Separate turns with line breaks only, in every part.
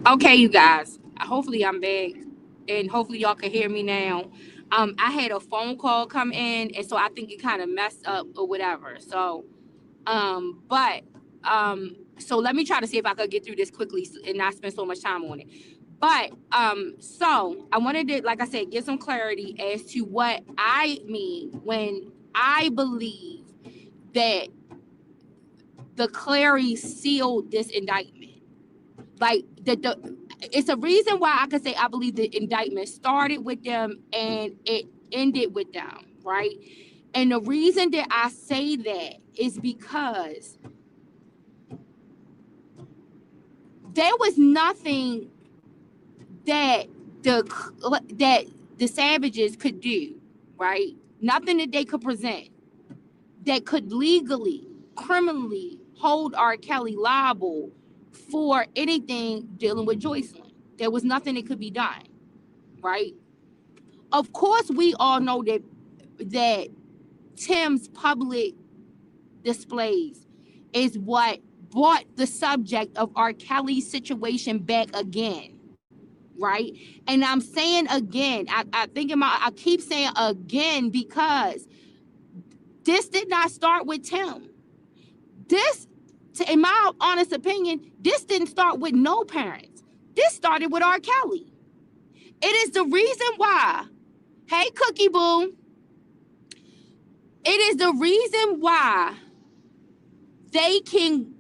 Okay, you guys. Hopefully I'm back, and hopefully y'all can hear me now. I had a phone call come in, and so I think it kind of messed up or whatever. So let me try to see if I could get through this quickly and not spend so much time on it. So I wanted to, like I said, get some clarity as to what I mean when I believe that the Clary sealed this indictment. Like the it's a reason why I could say I believe the indictment started with them and it ended with them, right? And the reason that I say that is because there was nothing that the that the savages could do, right? Nothing that they could present that could legally, criminally hold R. Kelly liable for anything dealing with Joycelyn. There was nothing that could be done, right? Of course, we all know that Tim's public displays is what brought the subject of R. Kelly's situation back again, right? And I'm saying again, I keep saying again because this did not start with Tim. This, in my honest opinion, this didn't start with no parents. This started with R. Kelly. It is the reason why. Hey, Cookie Boo. It is the reason why they can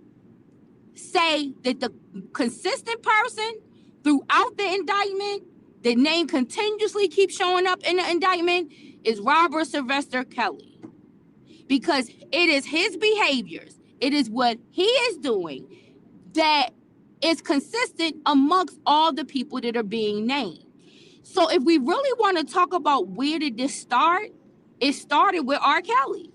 say that the consistent person throughout the indictment, the name continuously keeps showing up in the indictment, is Robert Sylvester Kelly. Because it is his behaviors, it is what he is doing that is consistent amongst all the people that are being named. So if we really want to talk about where did this start, it started with R. Kelly.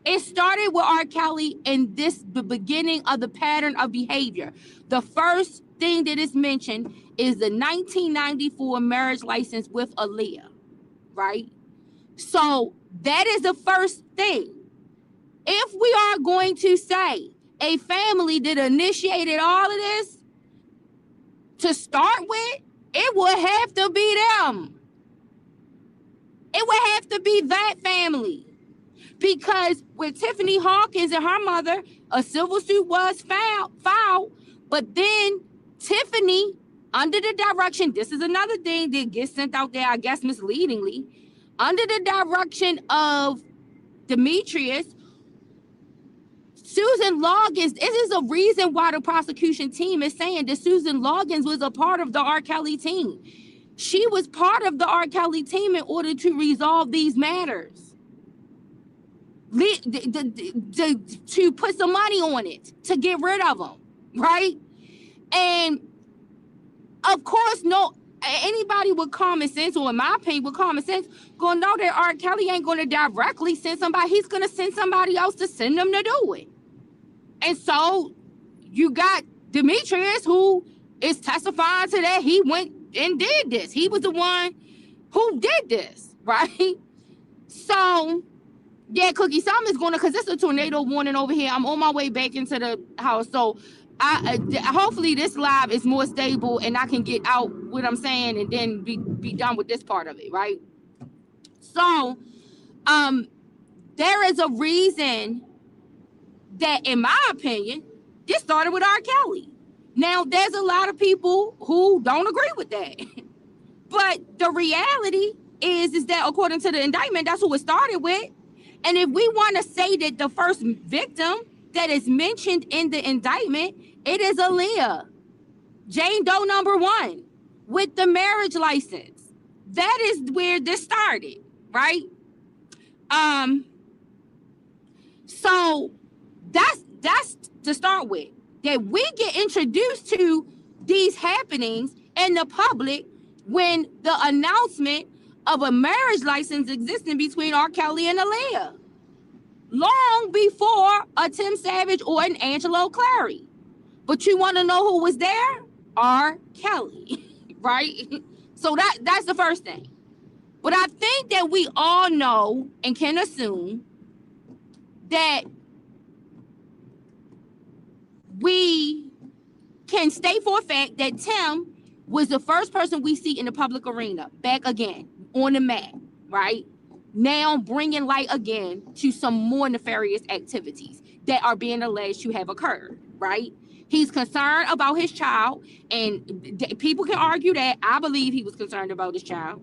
It started with R. Kelly and the beginning of the pattern of behavior. The first thing that is mentioned is the 1994 marriage license with Aaliyah, right? So that is the first thing. If we are going to say a family that initiated all of this to start with, it would have to be them. It would have to be that family. Because with Tiffany Hawkins and her mother, a civil suit was filed, but then Tiffany, under the direction, this is another thing that gets sent out there, I guess misleadingly, under the direction of Demetrius, Susan Loggins, this is a reason why the prosecution team is saying that Susan Loggins was a part of the R. Kelly team. She was part of the R. Kelly team in order to resolve these matters. To put some money on it, to get rid of them, right? And of course, no, anybody with common sense, or in my opinion, with common sense, gonna know that R. Kelly ain't gonna directly send somebody, he's gonna send somebody else to send them to do it. And so you got Demetrius, who is testifying to that he went and did this. He was the one who did this, right? So yeah, Cookie, something's going to, because it's a tornado warning over here. I'm on my way back into the house. So hopefully this live is more stable and I can get out what I'm saying and then be done with this part of it, right? So there is a reason that, in my opinion, this started with R. Kelly. Now, there's a lot of people who don't agree with that. But the reality is that according to the indictment, that's who it started with. And if we want to say that the first victim that is mentioned in the indictment, it is Aaliyah, Jane Doe number 1, with the marriage license. That is where this started, right? So that's to start with. That we get introduced to these happenings in the public when the announcement of a marriage license existing between R. Kelly and Aaliyah, long before a Tim Savage or an Angelo Clary. But you want to know who was there? R. Kelly, right? So that's the first thing. But I think that we all know and can assume that we can state for a fact that Tim was the first person we see in the public arena, back again on the map, right? Now bringing light again to some more nefarious activities that are being alleged to have occurred, right? He's concerned about his child, and people can argue that. I believe he was concerned about his child.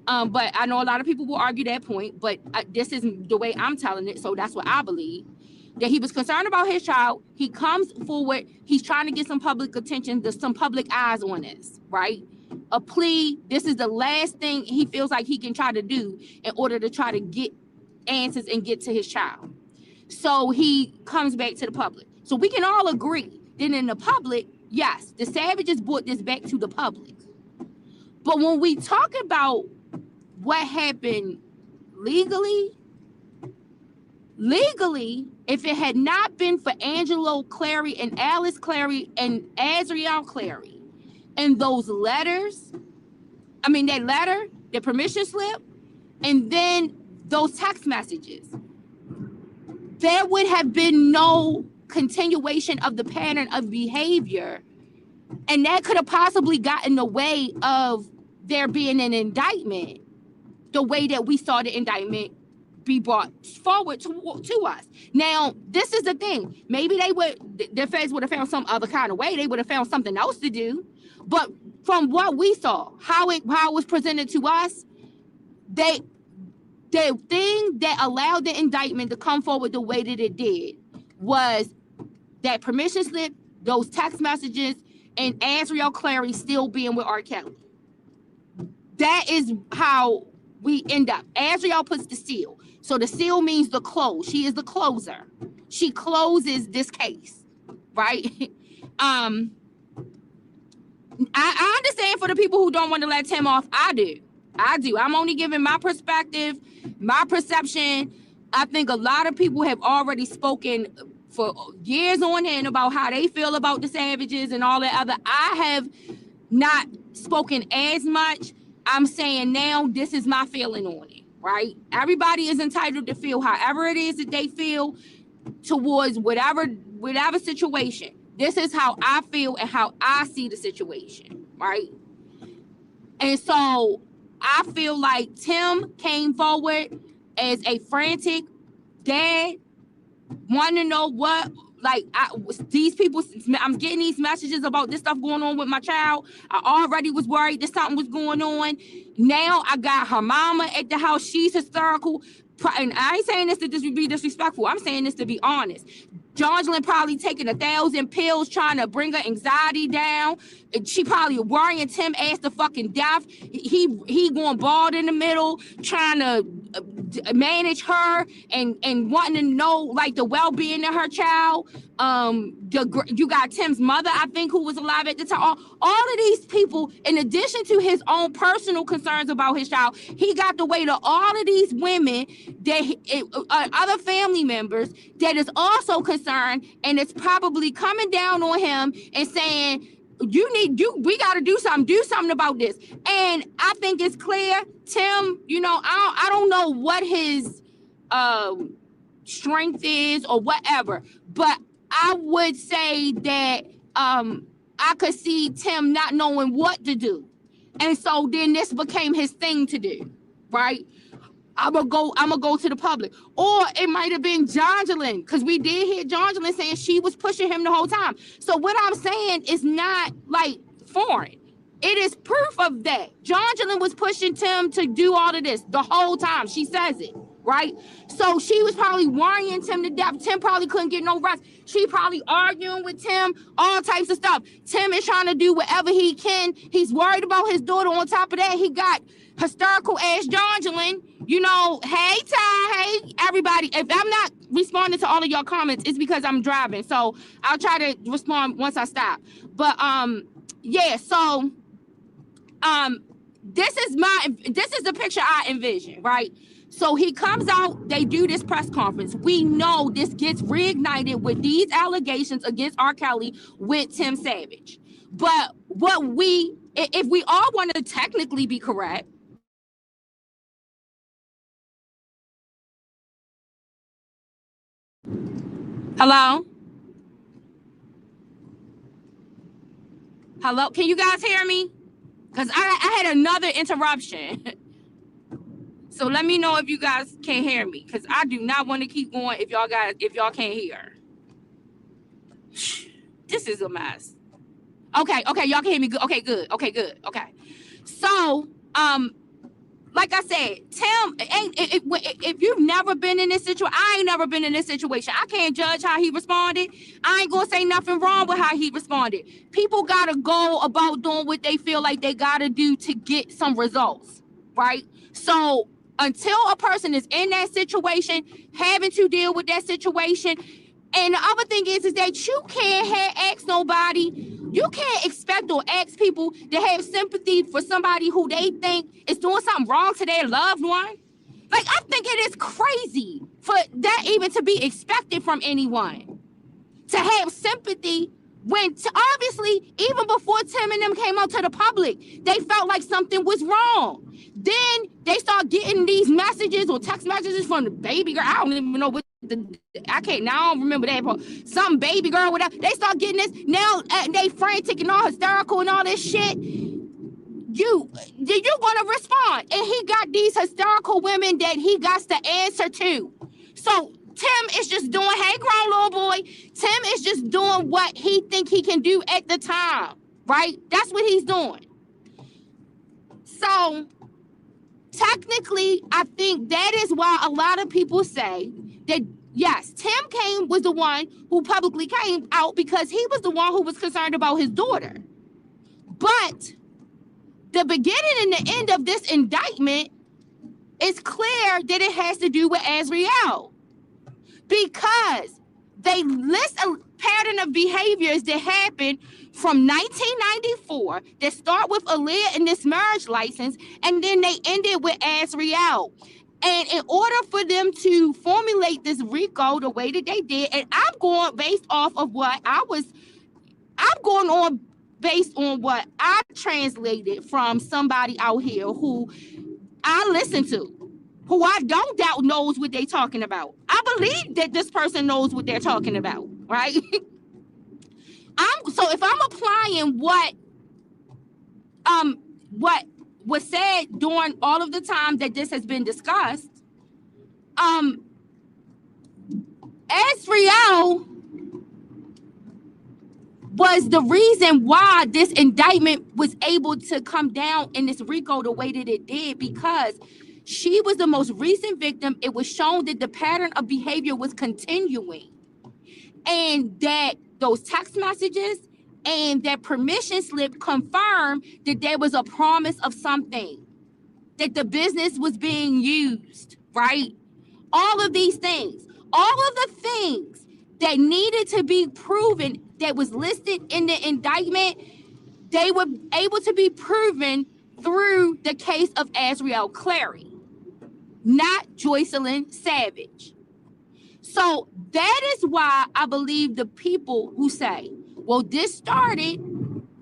But I know a lot of people will argue that point, but this is the way I'm telling it, so that's what I believe. That he was concerned about his child. He comes forward. He's trying to get some public attention. There's some public eyes on this, right? A plea. This is the last thing he feels like he can try to do in order to try to get answers and get to his child. So he comes back to the public. So we can all agree that in the public, yes, the Savages brought this back to the public. But when we talk about what happened legally, if it had not been for Angelo Clary and Alice Clary and Azriel Clary and those letters, that letter, the permission slip, and then those text messages, there would have been no continuation of the pattern of behavior, and that could have possibly gotten in the way of there being an indictment the way that we saw the indictment be brought forward to us. Now, this is the thing. Maybe the feds would have found some other kind of way. They would have found something else to do. But from what we saw, how it was presented to us, the thing that allowed the indictment to come forward the way that it did was that permission slip, those text messages, and Azriel Clary still being with R. Kelly. That is how we end up. Azriel puts the seal. So the seal means the close. She is the closer. She closes this case, right? I understand for the people who don't want to let Tim off. I do. I'm only giving my perspective, my perception. I think a lot of people have already spoken for years on end about how they feel about the Savages and all that other. I have not spoken as much. I'm saying now this is my feeling on it, right? Everybody is entitled to feel however it is that they feel towards whatever situation. This is how I feel and how I see the situation, right? And so I feel like Tim came forward as a frantic dad, wanting to know what, these people, I'm getting these messages about this stuff going on with my child. I already was worried that something was going on. Now I got her mama at the house. She's hysterical. And I ain't saying this to be disrespectful. I'm saying this to be honest. Jocelyn probably taking 1,000 pills trying to bring her anxiety down. She probably worrying Tim ass to fucking death. He going bald in the middle, trying to manage her and wanting to know like the well-being of her child. You got Tim's mother, I think, who was alive at the time. All of these people, in addition to his own personal concerns about his child, he got the weight of all of these women that other family members that is also concerned, and it's probably coming down on him and saying, we got to do something about this. And I think it's clear, Tim, I don't know what his strength is or whatever, but I would say that I could see Tim not knowing what to do. And so then this became his thing to do, right? I'm gonna go to the public. Or it might have been Jongelyn, because we did hear Jongelyn saying she was pushing him the whole time. So what I'm saying is not like foreign. It is proof of that. Jongelyn was pushing Tim to do all of this the whole time. She says it, right? So she was probably worrying Tim to death. Tim probably couldn't get no rest. She probably arguing with Tim, all types of stuff. Tim is trying to do whatever he can. He's worried about his daughter. On top of that, he got hysterical ass Jongelyn. Hey Ty, hey everybody. If I'm not responding to all of your comments, it's because I'm driving. So I'll try to respond once I stop. But yeah, so this is the picture I envision, right? So he comes out, they do this press conference. We know this gets reignited with these allegations against R. Kelly with Tim Savage. But if we all want to technically be correct, hello? Hello? Can you guys hear me? Because I had another interruption. So let me know if you guys can't hear me. Because I do not want to keep going if y'all can't hear. This is a mess. Okay, y'all can hear me good. Okay, good. Okay. So, like I said, Tim, if you've never been in this situation, I ain't never been in this situation. I can't judge how he responded. I ain't gonna say nothing wrong with how he responded. People gotta go about doing what they feel like they gotta do to get some results, right? So until a person is in that situation, having to deal with that situation, and the other thing is that you can't ask nobody. You can't expect or ask people to have sympathy for somebody who they think is doing something wrong to their loved one. Like, I think it is crazy for that even to be expected from anyone. To have sympathy when, obviously, even before Tim and them came out to the public, they felt like something was wrong. Then they start getting these messages or text messages from the baby girl. I don't even know what I don't remember that part. Some baby girl, whatever. They start getting this. Now they frantic and all hysterical and all this shit. You're gonna respond. And he got these hysterical women that he got to answer to. So Tim is just doing, hey, grown little boy. Tim is just doing what he think he can do at the time, right? That's what he's doing. So technically, I think that is why a lot of people say that, yes, Tim was the one who publicly came out because he was the one who was concerned about his daughter. But the beginning and the end of this indictment is clear that it has to do with Azriel, because they list a pattern of behaviors that happened from 1994 that start with Aaliyah and this marriage license, and then they ended with Azriel. And in order for them to formulate this RICO the way that they did, and I'm going based off of what I'm going on based on what I translated from somebody out here who I listen to, who I don't doubt knows what they're talking about. I believe that this person knows what they're talking about, right? So if I'm applying what was said during all of the time that this has been discussed, Azriel was the reason why this indictment was able to come down in this RICO the way that it did, because she was the most recent victim. It was shown that the pattern of behavior was continuing, and that those text messages and that permission slip confirmed that there was a promise of something, that the business was being used, right? All of these things, all of the things that needed to be proven that was listed in the indictment, they were able to be proven through the case of Azriel Clary, not Joycelyn Savage. So that is why I believe the people who say, well, this started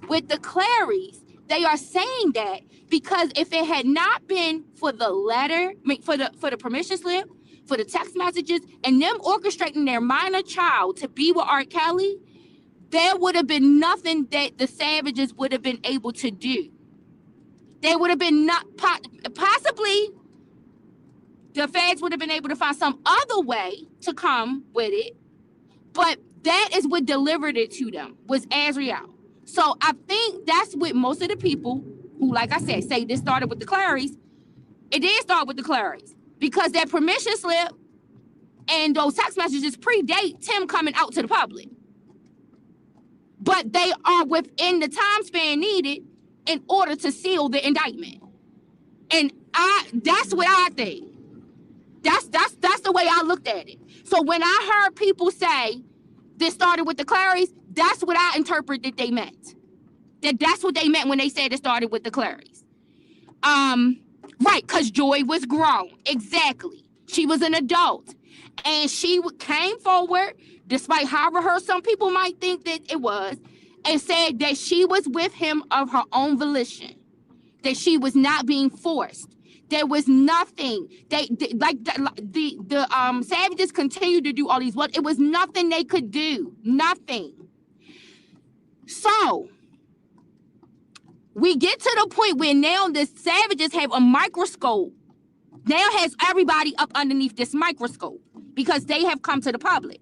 with the Clarys, they are saying that because if it had not been for the letter, for the permission slip, for the text messages, and them orchestrating their minor child to be with R. Kelly, there would have been nothing that the Savages would have been able to do. They would have been not possibly the feds would have been able to find some other way to come with it, but that is what delivered it to them, was Azriel. So I think that's what most of the people who, like I said, say this started with the Clarys. It did start with the Clarys because that permission slip and those text messages predate Tim coming out to the public. But they are within the time span needed in order to seal the indictment. And that's what I think. That's the way I looked at it. So when I heard people say this started with the Clarys, that's what I interpret that they meant. That's what they meant when they said it started with the Clarys. Right, because Joy was grown. Exactly. She was an adult. And she came forward, despite however some people might think that it was, and said that she was with him of her own volition, that she was not being forced. There was nothing. The Savages continued to do all these. It was nothing they could do. Nothing. So We get to the point where now the savages have a microscope. Now has everybody up underneath this microscope because they have come to the public.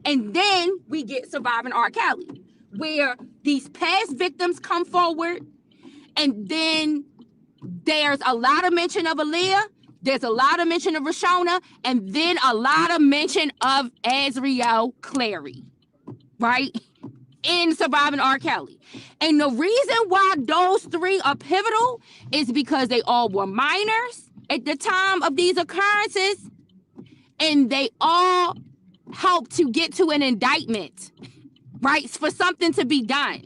And then we get Surviving R. Kelly, where these past victims come forward, and then there's a lot of mention of Aaliyah, there's a lot of mention of Rashona, and then a lot of mention of Azriel Clary, right? In Surviving R. Kelly. And the reason why those three are pivotal is because they all were minors at the time of these occurrences, and they all helped to get to an indictment, right? For something to be done,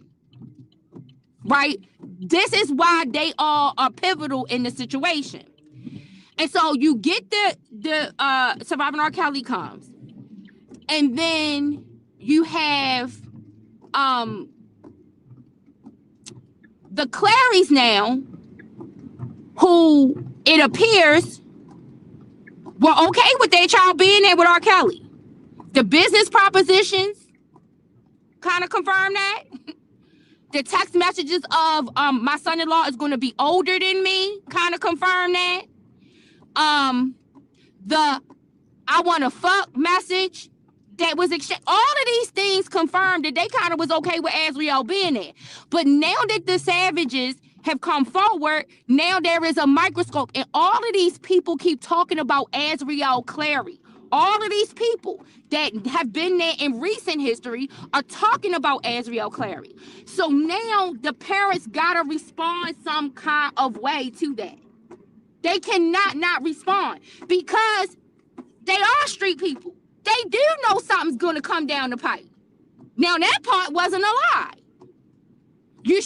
right? This is why they all are pivotal in the situation. And so you get the Surviving R. Kelly comes, and then you have the Clarys now, who it appears were okay with their child being there with R. Kelly. The business propositions kind of confirm that. The text messages of my son-in-law is going to be older than me kind of confirm that. The I want to fuck message that was exchanged. All of these things confirmed that they kind of was okay with Azriel being there. But now that the savages have come forward, now there is a microscope, and all of these people keep talking about Azriel Clary. All of these people that have been there in recent history are talking about Azriel Clary. So now the parents gotta respond some kind of way to that. They cannot not respond because they are street people. They do know something's gonna come down the pipe. Now that part wasn't a lie. You know the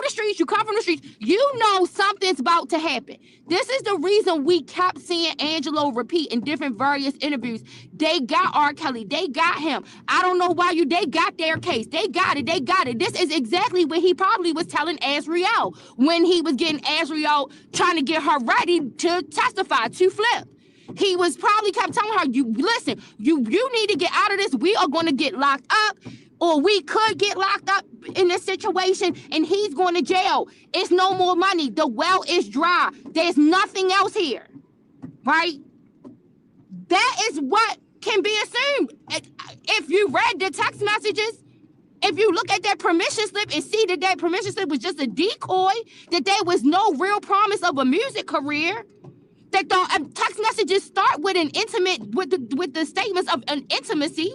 streets, you come from the streets, you know something's about to happen. This is the reason we kept seeing Angelo repeat in different various interviews. They got R. Kelly, they got him. I don't know why they got their case. They got it. This is exactly what he probably was telling Azriel when he was getting Azriel, trying to get her ready to testify, to flip. He was probably kept telling her, you need to get out of this. We are going to get locked up, or we could get locked up in this situation, and he's going to jail. It's no more money. The well is dry. There's nothing else here, right? That is what can be assumed. If you read the text messages, if you look at that permission slip and see that permission slip was just a decoy, that there was no real promise of a music career, that the text messages start with an intimate, with the statements of an intimacy,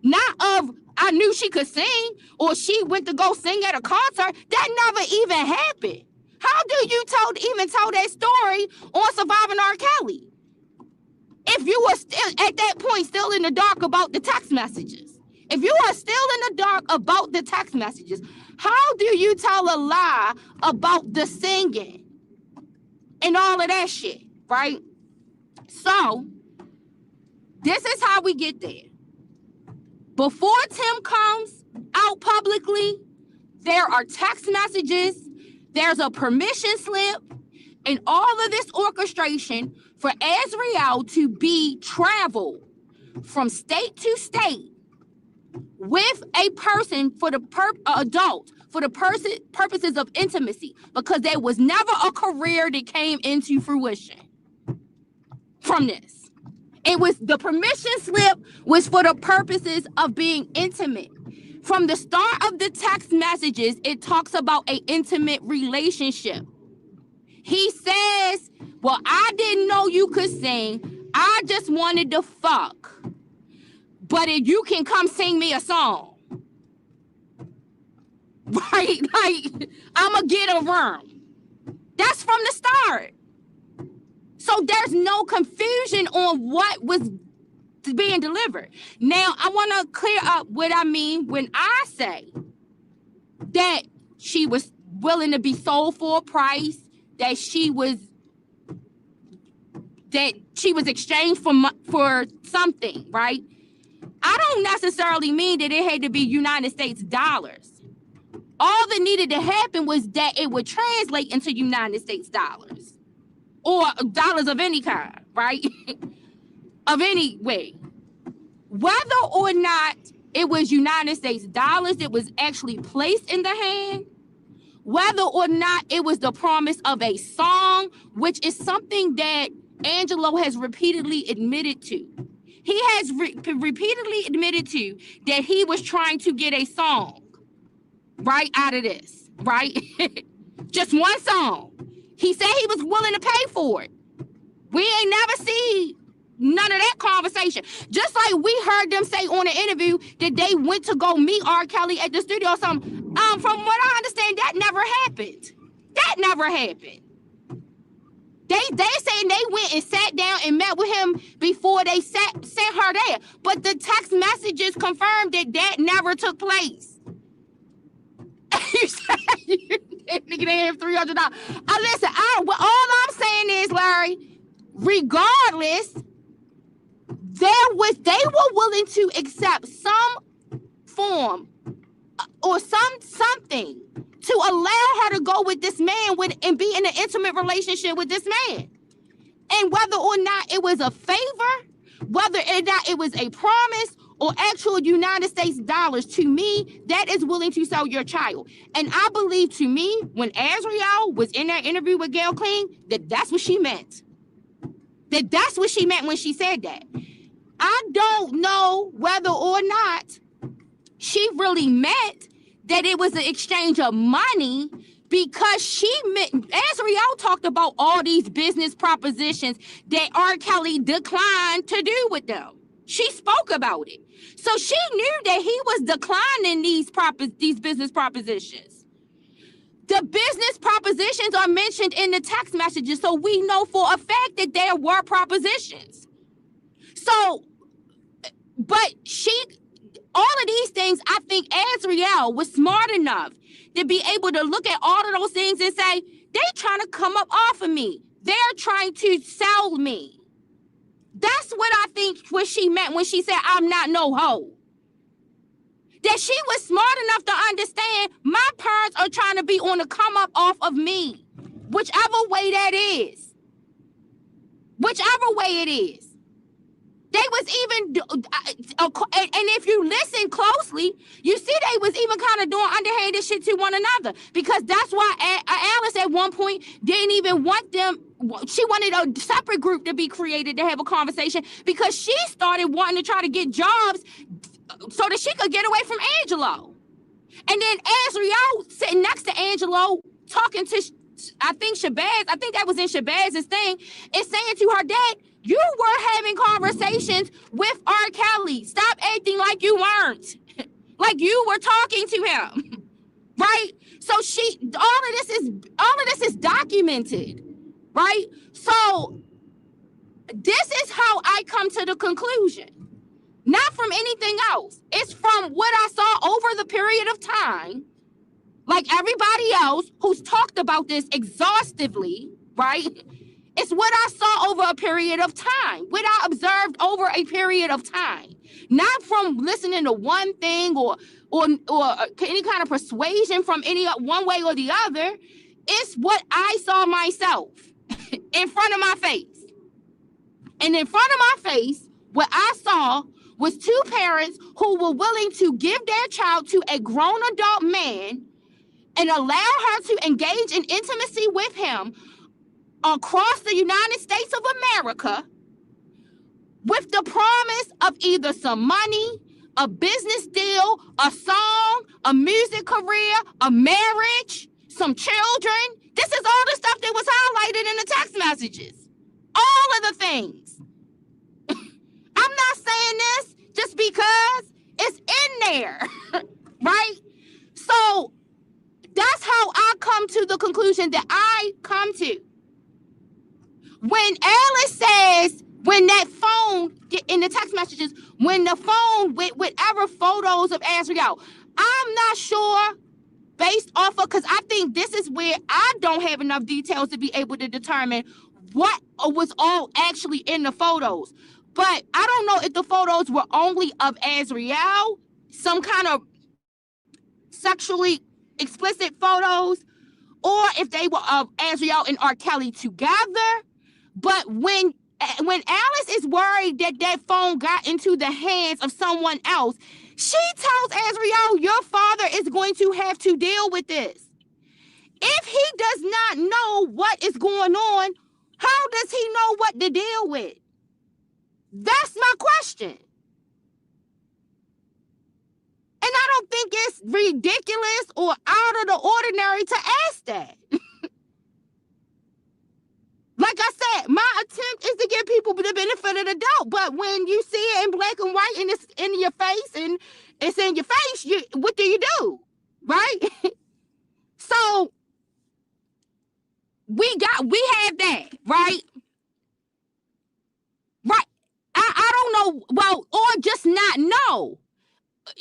not of I knew she could sing, or she went to go sing at a concert. That never even happened. How do you even tell that story on Surviving R. Kelly if you were still at that point still in the dark about the text messages? If you are still in the dark about the text messages, how do you tell a lie about the singing and all of that shit, right? So this is how we get there. Before Tim comes out publicly, there are text messages, there's a permission slip, and all of this orchestration for Azriel to be traveled from state to state with a person for the adult, for the purposes of intimacy, because there was never a career that came into fruition from this. It was the permission slip was for the purposes of being intimate. From the start of the text messages, it talks about an intimate relationship. He says, well, I didn't know you could sing. I just wanted to fuck. But if you can come sing me a song. Right? Like, I'ma get a room. That's from the start. So there's no confusion on what was being delivered. Now, I want to clear up what I mean when I say that she was willing to be sold for a price, that she was exchanged for something, right? I don't necessarily mean that it had to be United States dollars. All that needed to happen was that it would translate into United States dollars. Or dollars of any kind, right? Of any way. Whether or not it was United States dollars that was actually placed in the hand, whether or not it was the promise of a song, which is something that Angelo has repeatedly admitted to. He has repeatedly admitted to that he was trying to get a song right out of this, right? Just one song. He said he was willing to pay for it. We ain't never see none of that conversation. Just like we heard them say on the interview that they went to go meet R. Kelly at the studio or something. From what I understand, that never happened. That never happened. They saying they went and sat down and met with him before they sent her there. But the text messages confirmed that never took place. You said nigga, they have $300. Listen, all I'm saying is, Larry, regardless, they were willing to accept some form or something to allow her to go with this man and be in an intimate relationship with this man. And whether or not it was a favor, whether or not it was a promise or actual United States dollars, to me, that is willing to sell your child. And I believe, to me, when Azriel was in that interview with Gayle King, that's what she meant. That's what she meant when she said that. I don't know whether or not she really meant that it was an exchange of money, because Azriel talked about all these business propositions that R. Kelly declined to do with them. She spoke about it. So she knew that he was declining these business propositions. The business propositions are mentioned in the text messages, so we know for a fact that there were propositions. So, but all of these things, I think Azriel was smart enough to be able to look at all of those things and say, they trying to come up off of me. They're trying to sell me. That's what I think what she meant when she said, I'm not no hoe. That she was smart enough to understand my parents are trying to be on the come up off of me, whichever way that is. Whichever way it is. They was even, and if you listen closely, you see they was even kind of doing underhanded shit to one another, because that's why Alice at one point didn't even want them. She wanted a separate group to be created to have a conversation, because she started wanting to try to get jobs so that she could get away from Angelo. And then Azriel sitting next to Angelo talking to, I think Shabazz, I think that was in Shabazz's thing, is saying to her dad, you were having conversations with R. Kelly. Stop acting like you weren't. Like you were talking to him. Right? So all of this is documented. Right? So this is how I come to the conclusion. Not from anything else. It's from what I saw over the period of time. Like everybody else who's talked about this exhaustively, right? It's what I saw over a period of time, what I observed over a period of time, not from listening to one thing or any kind of persuasion from any one way or the other. It's what I saw myself in front of my face. And in front of my face, what I saw was two parents who were willing to give their child to a grown adult man and allow her to engage in intimacy with him across the United States of America with the promise of either some money, a business deal, a song, a music career, a marriage, some children. This is all the stuff that was highlighted in the text messages. All of the things. I'm not saying this just because it's in there, right? So that's how I come to the conclusion that I come to. When Alice says, when that phone, in the text messages, when the phone with whatever photos of Azriel, I'm not sure based off of, because I think this is where I don't have enough details to be able to determine what was all actually in the photos. But I don't know if the photos were only of Azriel, some kind of sexually explicit photos, or if they were of Azriel and R. Kelly together. But when Alice is worried that that phone got into the hands of someone else, she tells Azriel, your father is going to have to deal with this. If he does not know what is going on, how does he know what to deal with? That's my question. And I don't think it's ridiculous or out of the ordinary to ask that. Like I said, my attempt is to give people the benefit of the doubt. But when you see it in black and white and it's in your face and it's in your face, what do you do? Right? So we have that, right? Right. I don't know. Well, or just not know.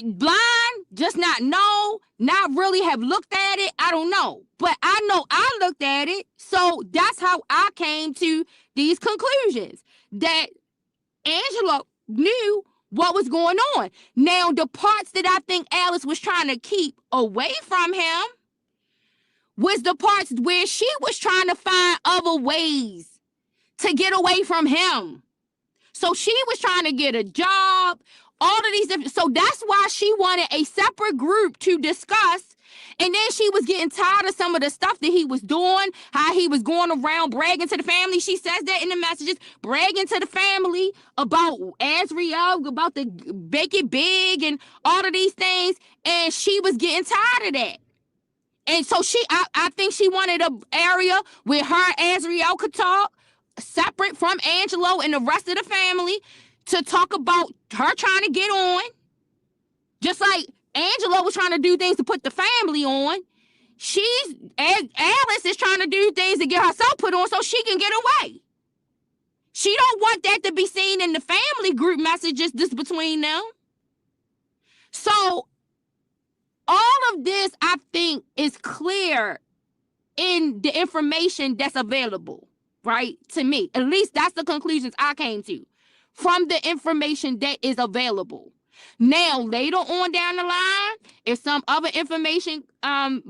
Blind, just not know, not really have looked at it. I don't know. But I know I looked at it. So that's how I came to these conclusions that Angela knew what was going on. Now, the parts that I think Alice was trying to keep away from him was the parts where she was trying to find other ways to get away from him. So she was trying to get a job, all of these different. So that's why she wanted a separate group to discuss. And then she was getting tired of some of the stuff that he was doing, how he was going around bragging to the family. She says that in the messages, bragging to the family about Azriel, about the Bake It Big and all of these things. And she was getting tired of that. And so I think she wanted an area where her and Azriel could talk, separate from Angelo and the rest of the family, to talk about her trying to get on. Just like Angelo was trying to do things to put the family on, Alice is trying to do things to get herself put on so she can get away. She don't want that to be seen in the family group messages just between them. So all of this, I think, is clear in the information that's available, right? To me, at least that's the conclusions I came to from the information that is available. Now, later on down the line, if some other information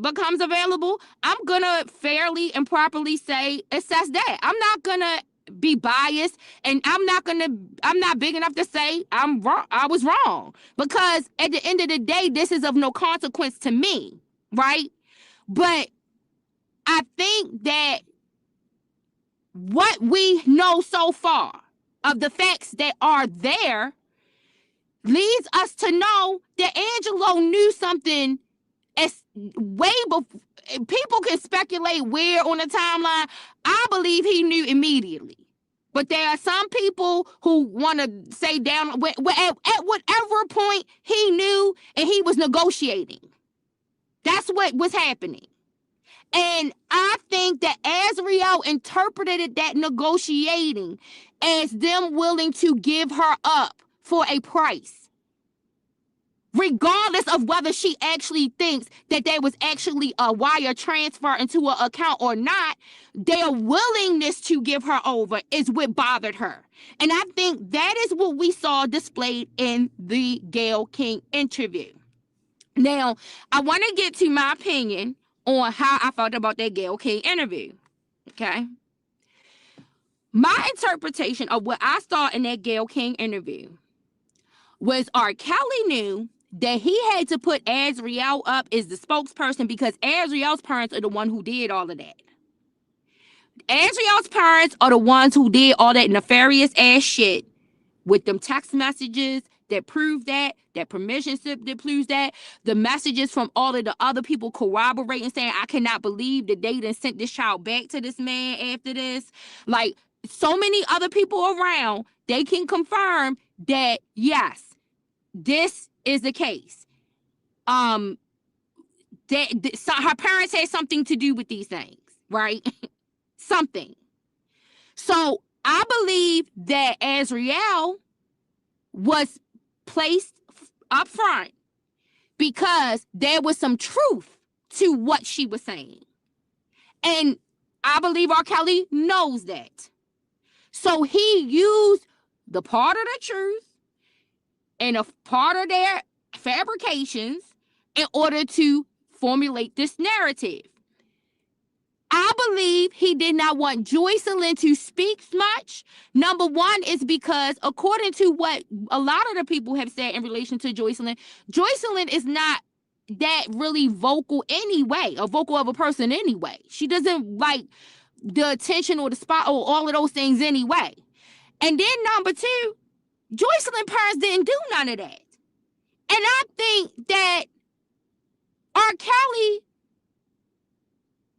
becomes available, I'm gonna fairly and properly assess that. I'm not gonna be biased, and I'm not big enough to say I'm wrong. I was wrong, because at the end of the day, this is of no consequence to me, right? But I think that what we know so far of the facts that are there leads us to know that Angelo knew something as way before. People can speculate where on the timeline. I believe he knew immediately. But there are some people who want to say down at whatever point he knew and he was negotiating. That's what was happening. And I think that Azriel interpreted that negotiating as them willing to give her up for a price, regardless of whether she actually thinks that there was actually a wire transfer into her account or not. Their willingness to give her over is what bothered her. And I think that is what we saw displayed in the Gayle King interview. Now, I want to get to my opinion on how I felt about that Gayle King interview, okay? My interpretation of what I saw in that Gayle King interview was R. Kelly knew that he had to put Azriel up as the spokesperson because Azriel's parents are the one who did all of that. Azriel's parents are the ones who did all that nefarious ass shit with them text messages that prove that permission slip that proves that, the messages from all of the other people corroborating, saying, I cannot believe that they done sent this child back to this man after this. Like, so many other people around, they can confirm that, yes, this is the case. Her parents had something to do with these things, right? Something. So I believe that Azriel was placed up front because there was some truth to what she was saying. And I believe R. Kelly knows that. So he used the part of the truth and a part of their fabrications in order to formulate this narrative. I believe he did not want Joycelyn to speak much. Number one is because, according to what a lot of the people have said in relation to Joycelyn, Joycelyn is not that really vocal anyway, a vocal of a person anyway. She doesn't like the attention or the spot or all of those things anyway. And then number two, Joycelyn parents didn't do none of that. And I think that R. Kelly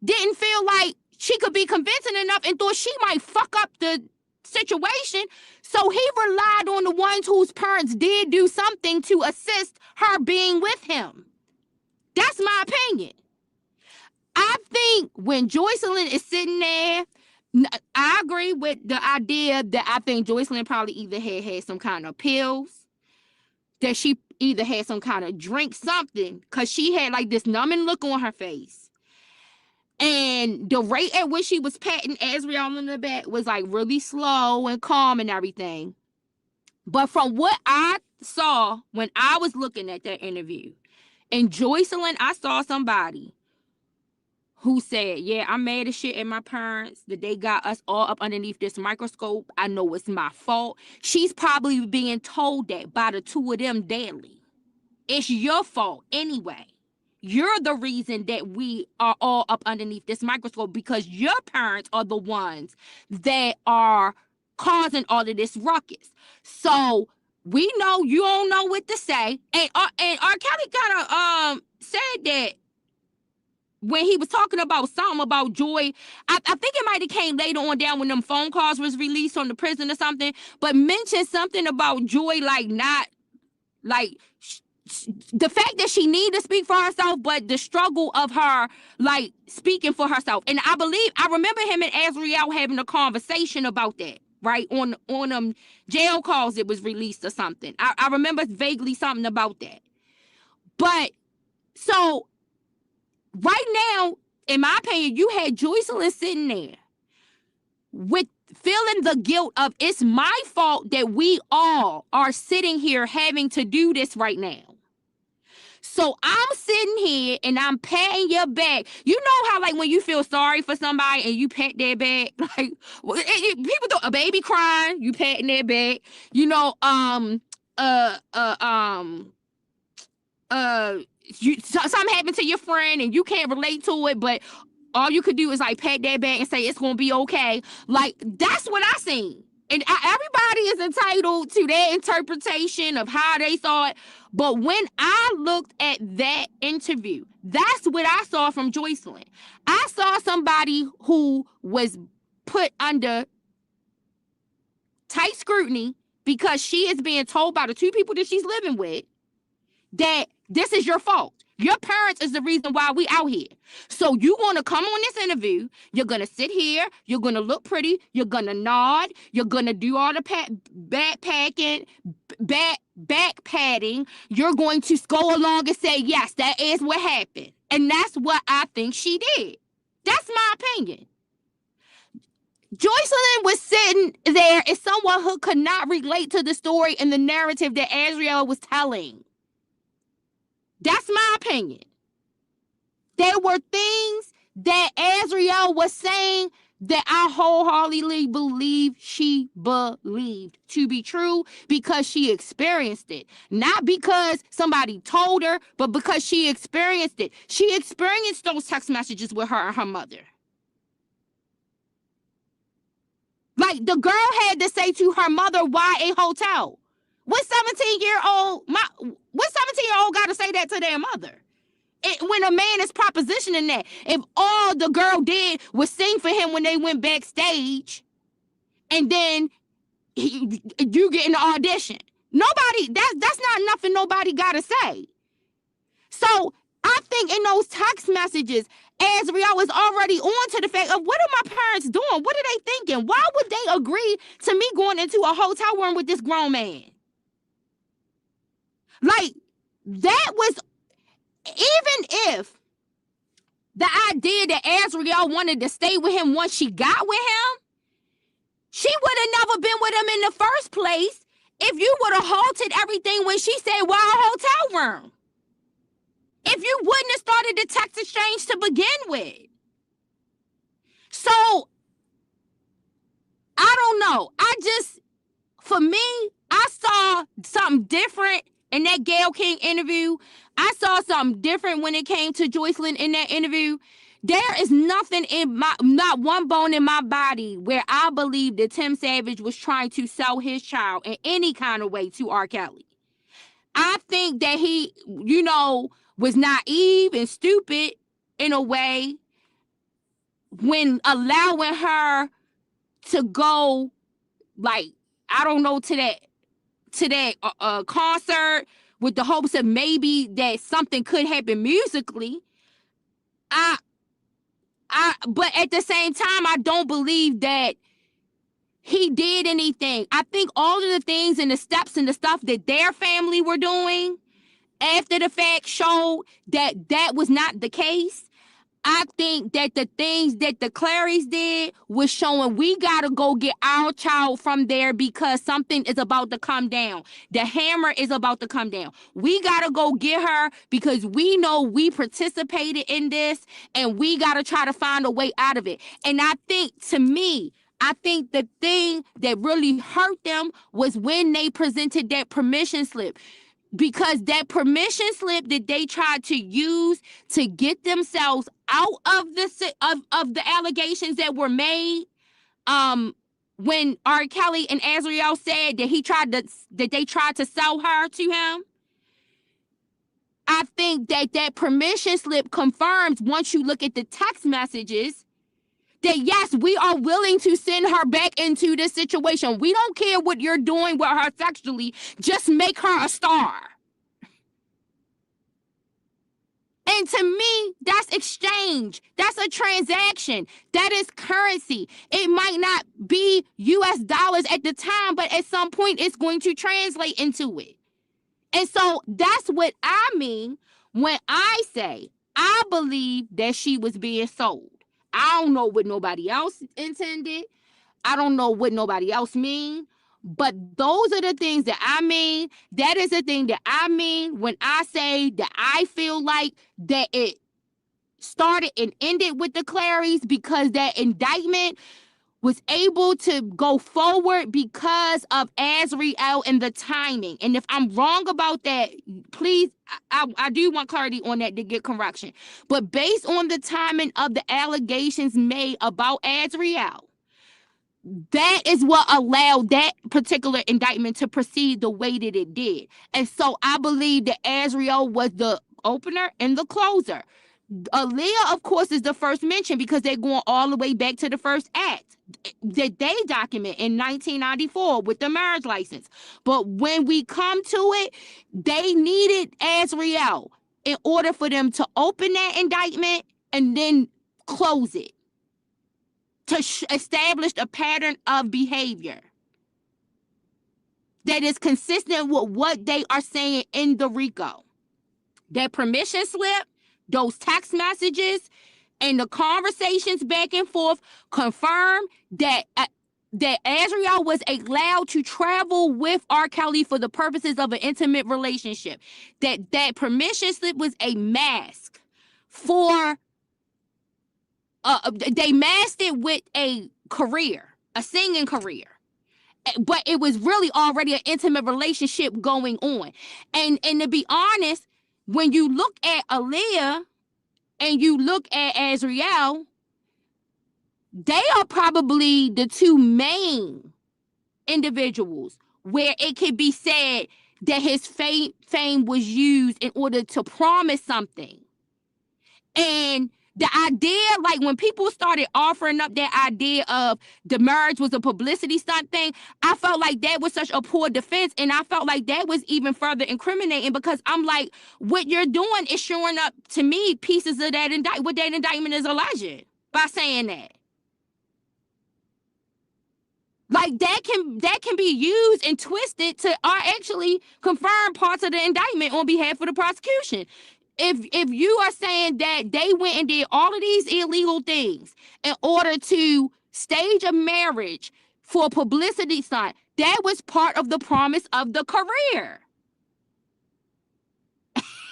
didn't feel like she could be convincing enough and thought she might fuck up the situation. So he relied on the ones whose parents did do something to assist her being with him. That's my opinion. I think when Joycelyn is sitting there, I agree with the idea that I think Joycelyn probably either had some kind of pills, that she either had some kind of drink, something, because she had like this numbing look on her face. And the rate at which she was patting Azriel in the back was like really slow and calm and everything. But from what I saw when I was looking at that interview, in Joycelyn, I saw somebody who said, yeah, I'm mad as shit at my parents that they got us all up underneath this microscope. I know it's my fault. She's probably being told that by the two of them daily. It's your fault anyway. You're the reason that we are all up underneath this microscope because your parents are the ones that are causing all of this ruckus. So we know you don't know what to say. And R. Kelly kind of said that when he was talking about something about Joy, I think it might have came later on down when them phone calls was released from the prison or something, but mentioned something about Joy like not, like the fact that she need to speak for herself, but the struggle of her like speaking for herself. And I remember him and Azriel having a conversation about that, right? On jail calls it was released or something. I remember vaguely something about that. But so right now, in my opinion, you had Joycelyn sitting there with feeling the guilt of it's my fault that we all are sitting here having to do this right now. So I'm sitting here and I'm patting your back. You know how like when you feel sorry for somebody and you pat their back, like people do a baby crying, you patting their back. You know, something happened to your friend and you can't relate to it, but all you could do is like pat that back and say it's gonna be okay. Like that's what I seen. And everybody is entitled to their interpretation of how they saw it. But when I looked at that interview, that's what I saw from Joycelyn. I saw somebody who was put under tight scrutiny because she is being told by the two people that she's living with that this is your fault. Your parents is the reason why we out here. So you want to come on this interview. You're going to sit here. You're going to look pretty. You're going to nod. You're going to do all the back padding. You're going to go along and say, yes, that is what happened. And that's what I think she did. That's my opinion. Joycelyn was sitting there as someone who could not relate to the story and the narrative that Azriel was telling. That's my opinion. There were things that Azriel was saying that I wholeheartedly believe she believed to be true because she experienced it. Not because somebody told her, but because she experienced it. She experienced those text messages with her and her mother. Like the girl had to say to her mother, why a hotel? What 17-year-old got to say that to their mother? When a man is propositioning that, if all the girl did was sing for him when they went backstage, and then you get in the audition, that's not nothing nobody got to say. So I think in those text messages, Azriel was already on to the fact of what are my parents doing? What are they thinking? Why would they agree to me going into a hotel room with this grown man? Like, that was, even if the idea that Azriel wanted to stay with him once she got with him, she would have never been with him in the first place if you would have halted everything when she said, why a hotel room? If you wouldn't have started the text exchange to begin with. So, I don't know. For me, I saw something different in that Gayle King interview, I saw something different when it came to Joycelyn in that interview. There is nothing in not one bone in my body where I believe that Tim Savage was trying to sell his child in any kind of way to R. Kelly. I think that he, was naive and stupid in a way when allowing her to go, like, I don't know, to that concert with the hopes of maybe that something could happen musically. But at the same time, I don't believe that he did anything. I think all of the things and the steps and the stuff that their family were doing after the fact showed that that was not the case. I think that the things that the Clarys did was showing we gotta go get our child from there because something is about to come down. The hammer is about to come down. We gotta go get her because we know we participated in this and we gotta try to find a way out of it. And I think, to me, I think the thing that really hurt them was when they presented that permission slip. Because that permission slip that they tried to use to get themselves out of the allegations that were made, when R. Kelly and Azriel said that they tried to sell her to him, I think that permission slip confirms, once you look at the text messages, that yes, we are willing to send her back into this situation. We don't care what you're doing with her sexually. Just make her a star. And to me, that's exchange. That's a transaction. That is currency. It might not be US dollars at the time, but at some point it's going to translate into it. And so that's what I mean when I say I believe that she was being sold. I don't know what nobody else intended. I don't know what nobody else mean. But those are the things that I mean. That is the thing that I mean when I say that I feel like that it started and ended with the Clarys, because that indictment was able to go forward because of Azriel and the timing. And if I'm wrong about that, please, I do want clarity on that to get correction. But based on the timing of the allegations made about Azriel, that is what allowed that particular indictment to proceed the way that it did. And so I believe that Azriel was the opener and the closer. Aaliyah, of course, is the first mention because they're going all the way back to the first act that they document in 1994 with the marriage license. But when we come to it, they needed Azriel in order for them to open that indictment and then close it, to establish a pattern of behavior that is consistent with what they are saying in the RICO. That permission slip, those text messages, and the conversations back and forth confirm that that Azriel was allowed to travel with R. Kelly for the purposes of an intimate relationship. That permission slip was a mask for they masked it with a career, a singing career, but it was really already an intimate relationship going on. And to be honest, when you look at Aaliyah and you look at Azriel, they are probably the two main individuals where it can be said that his fame was used in order to promise something. And the idea, like when people started offering up that idea of the marriage was a publicity stunt thing, I felt like that was such a poor defense. And I felt like that was even further incriminating, because I'm like, what you're doing is showing up to me pieces of that what that indictment is alleged by saying that. Like that can be used and twisted to actually confirm parts of the indictment on behalf of the prosecution. If you are saying that they went and did all of these illegal things in order to stage a marriage for a publicity stunt, that was part of the promise of the career.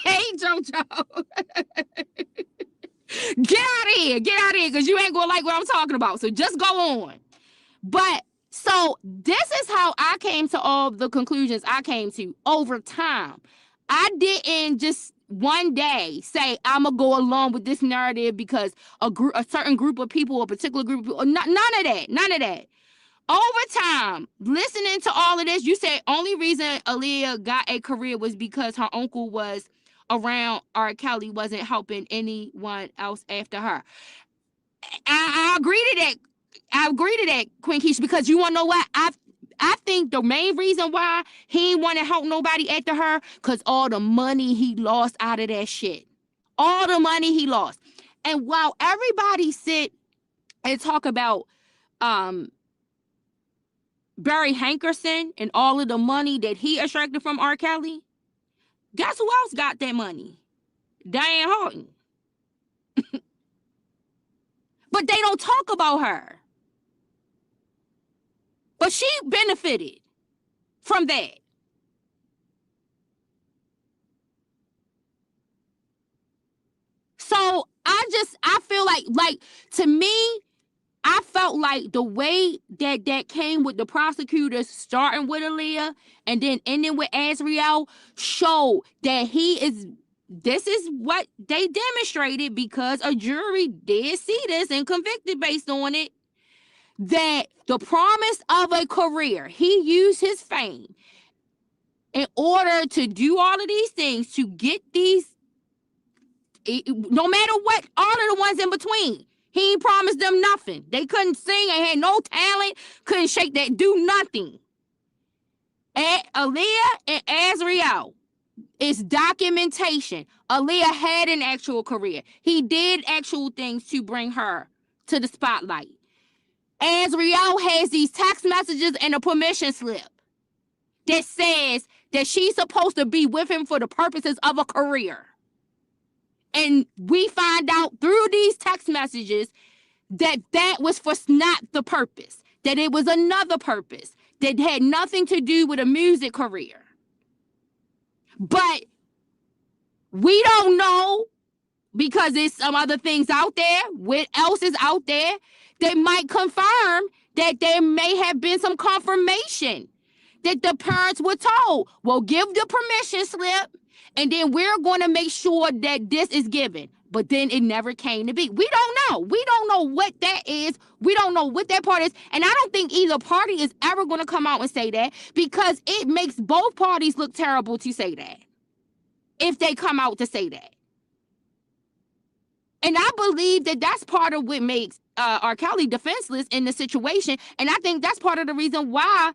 Hey, JoJo. Get out of here, because you ain't gonna like what I'm talking about. So just go on. But So this is how I came to all the conclusions I came to over time. I didn't just one day say I'm gonna go along with this narrative because a certain group of people, a particular group of people, none of that, none of that. Over time, listening to all of this, you said only reason Aaliyah got a career was because her uncle was around. R. Kelly wasn't helping anyone else after her. I agree to that. I agree to that, Queen Keisha, because you want to know what? I think the main reason why he ain't want to help nobody after her, because all the money he lost out of that shit. All the money he lost. And while everybody sit and talk about um Barry Hankerson and all of the money that he extracted from R. Kelly, guess who else got that money? Diane Horton. But they don't talk about her. But she benefited from that. So I feel like to me, I felt like the way that came with the prosecutors starting with Aaliyah and then ending with Azriel showed that this is what they demonstrated because a jury did see this and convicted based on it, that the promise of a career, he used his fame in order to do all of these things to get these, no matter what, all of the ones in between. He ain't promised them nothing. They couldn't sing and had no talent, couldn't shake that, do nothing. Aaliyah and Azriel is documentation. Aaliyah had an actual career. He did actual things to bring her to the spotlight. Azriel has these text messages and a permission slip that says that she's supposed to be with him for the purposes of a career. And we find out through these text messages that that was for not the purpose, that it was another purpose that had nothing to do with a music career. But we don't know, because there's some other things out there, what else is out there that might confirm that there may have been some confirmation that the parents were told, well, give the permission slip, and then we're going to make sure that this is given. But then it never came to be. We don't know. We don't know what that is. We don't know what that part is. And I don't think either party is ever going to come out and say that, because it makes both parties look terrible to say that, if they come out to say that. And I believe that that's part of what makes R. Kelly defenseless in the situation. And I think that's part of the reason why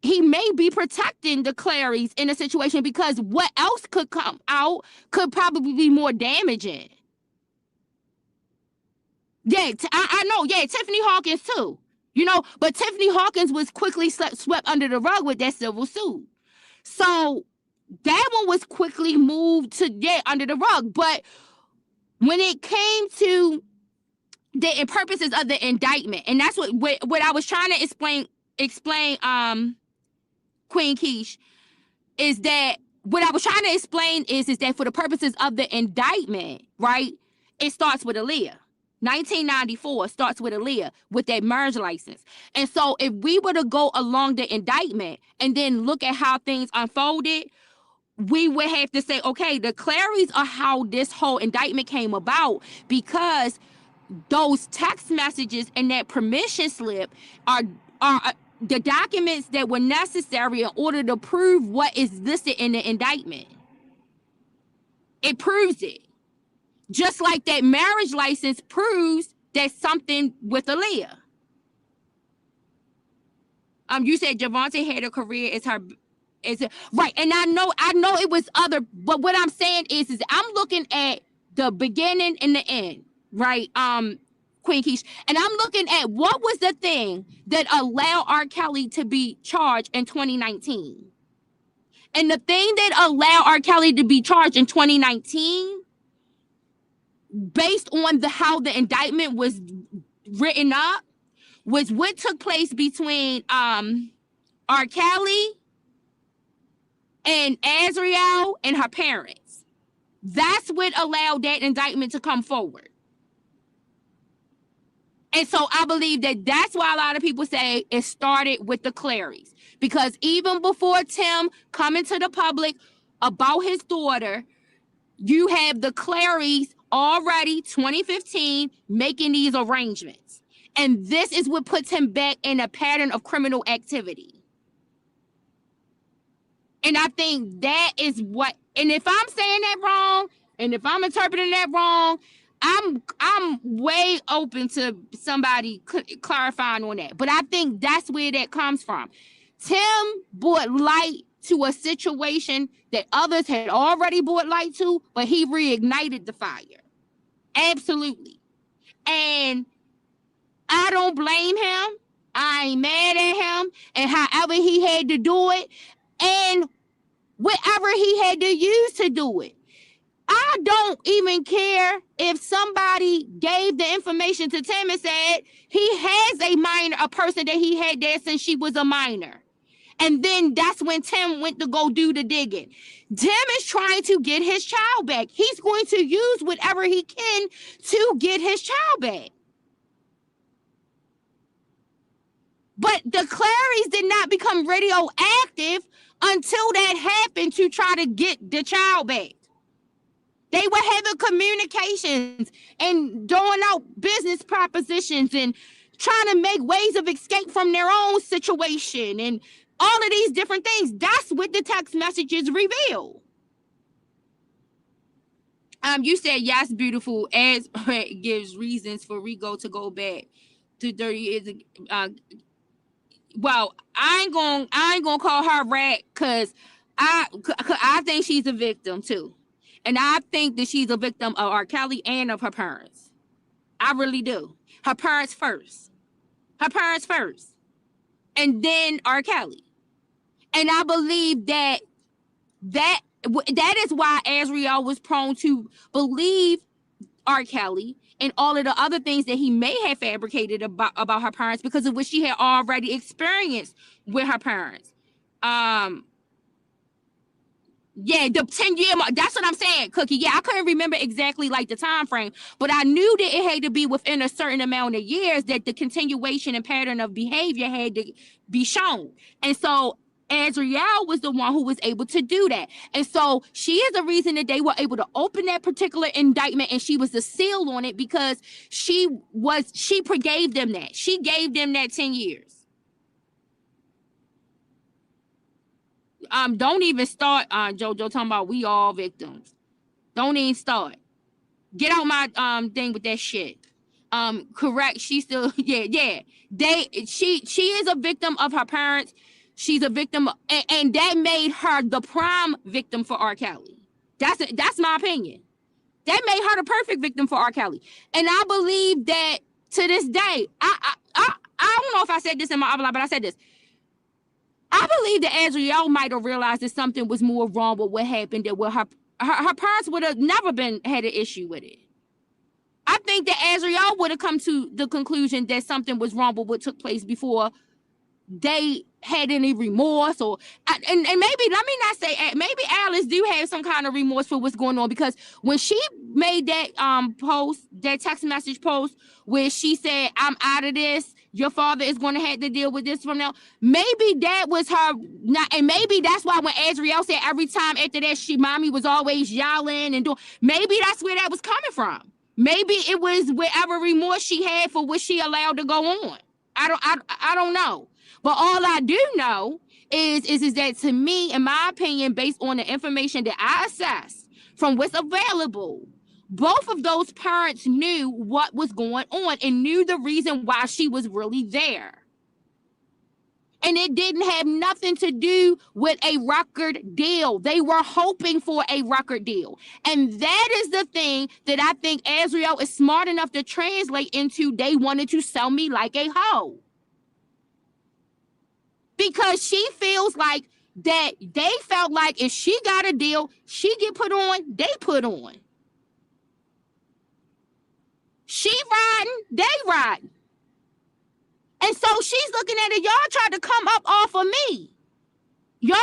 he may be protecting the Clarys in a situation, because what else could come out could probably be more damaging. Yeah, I know. Yeah, Tiffany Hawkins too. You know, but Tiffany Hawkins was quickly swept under the rug with that civil suit. So that one was quickly moved to, under the rug. But when it came to the purposes of the indictment, and that's what I was trying to explain, Queen Keish, is that what I was trying to explain is that for the purposes of the indictment, right, it starts with Aaliyah. 1994 starts with Aaliyah with that marriage license. And so if we were to go along the indictment and then look at how things unfolded, we would have to say, okay, the Clarys are how this whole indictment came about, because those text messages and that permission slip are the documents that were necessary in order to prove what is listed in the indictment. It proves it. Just like that marriage license proves that something with Aaliyah. You said Javante had a career as her, right? And I know it was other, but what I'm saying is I'm looking at the beginning and the end, right? Queen Keish, and I'm looking at what was the thing that allowed R. Kelly to be charged in 2019. And the thing that allowed R. Kelly to be charged in 2019, based on how the indictment was written up, was what took place between R. Kelly and Azriel and her parents. That's what allowed that indictment to come forward. And so I believe that that's why a lot of people say it started with the Clarys. Because even before Tim coming to the public about his daughter, you have the Clarys already 2015 making these arrangements. And this is what puts him back in a pattern of criminal activity. And I think that is what, and if I'm saying that wrong, and if I'm interpreting that wrong, I'm way open to somebody clarifying on that. But I think that's where that comes from. Tim brought light to a situation that others had already brought light to, but he reignited the fire. Absolutely. And I don't blame him. I ain't mad at him. And however he had to do it, and whatever he had to use to do it. I don't even care if somebody gave the information to Tim and said he has a minor, a person that he had there since she was a minor. And then that's when Tim went to go do the digging. Tim is trying to get his child back. He's going to use whatever he can to get his child back. But the Clarys did not become radioactive until that happened to try to get the child back. They were having communications and throwing out business propositions and trying to make ways of escape from their own situation and all of these different things. That's what the text messages reveal. You said yes, beautiful, as gives reasons for Rico to go back to 30 years ago. Well, I ain't gonna call her rat because I think she's a victim too. And I think that she's a victim of R. Kelly and of her parents. I really do. Her parents first. Her parents first. And then R. Kelly. And I believe that is why Azriel was prone to believe R. Kelly and all of the other things that he may have fabricated about her parents because of what she had already experienced with her parents. Yeah, the 10-year mark. That's what I'm saying, Cookie. Yeah, I couldn't remember exactly like the time frame, but I knew that it had to be within a certain amount of years that the continuation and pattern of behavior had to be shown. And so Azriel was the one who was able to do that. And so she is the reason that they were able to open that particular indictment, and she was the seal on it because she gave them that. She gave them that 10 years. Don't even start, JoJo, talking about we all victims. Don't even start. Get out my thing with that shit. Correct. She still, yeah. She is a victim of her parents. She's a victim, and that made her the prime victim for R. Kelly. That's my opinion. That made her the perfect victim for R. Kelly. And I believe that to this day, I don't know if I said this in my outline, but I said this. I believe that Azriel might have realized that something was more wrong with what happened than what her parents would have never had an issue with it. I think that Azriel would have come to the conclusion that something was wrong with what took place before they had any remorse and maybe, let me not say, maybe Alice do have some kind of remorse for what's going on, because when she made that post, that text message post where she said, I'm out of this, your father is going to have to deal with this from now, maybe that was her, and maybe that's why when Azriel said every time after that mommy was always yelling and doing, maybe that's where that was coming from. Maybe it was whatever remorse she had for what she allowed to go on. I don't know. But all I do know is that, to me, in my opinion, based on the information that I assessed from what's available, both of those parents knew what was going on and knew the reason why she was really there. And it didn't have nothing to do with a record deal. They were hoping for a record deal. And that is the thing that I think Azriel is smart enough to translate into they wanted to sell me like a hoe. Because she feels like that they felt like if she got a deal, she get put on, they put on. She riding, they riding. And so she's looking at it, y'all tried to come up off of me. Y'all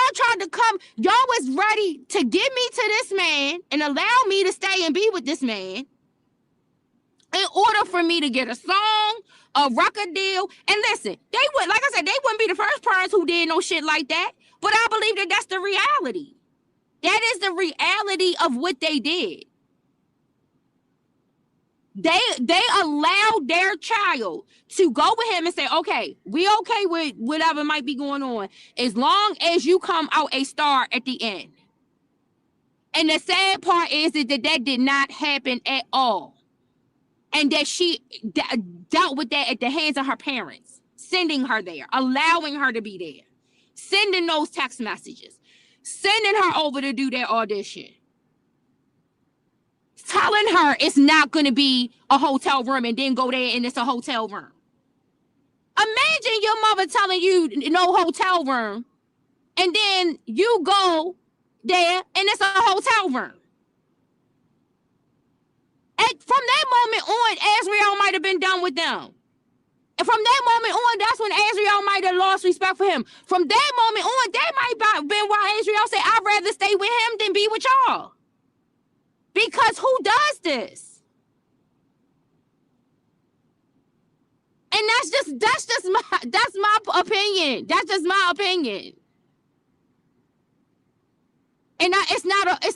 was ready to give me to this man and allow me to stay and be with this man. in order for me to get a song, a record deal. And listen, they would, like I said, they wouldn't be the first parents who did no shit like that. But I believe that that's the reality. That is the reality of what they did. They allowed their child to go with him and say, okay, we okay with whatever might be going on, as long as you come out a star at the end. And the sad part is that did not happen at all. And that she dealt with that at the hands of her parents, sending her there, allowing her to be there, sending those text messages, sending her over to do that audition, telling her it's not going to be a hotel room and then go there and it's a hotel room. Imagine your mother telling you no hotel room and then you go there and it's a hotel room. And from that moment on, Azriel might have been done with them. And from that moment on, that's when Azriel might have lost respect for him. From that moment on, that might have been why Azriel said, I'd rather stay with him than be with y'all. Because who does this? And that's my opinion. That's just my opinion. And it's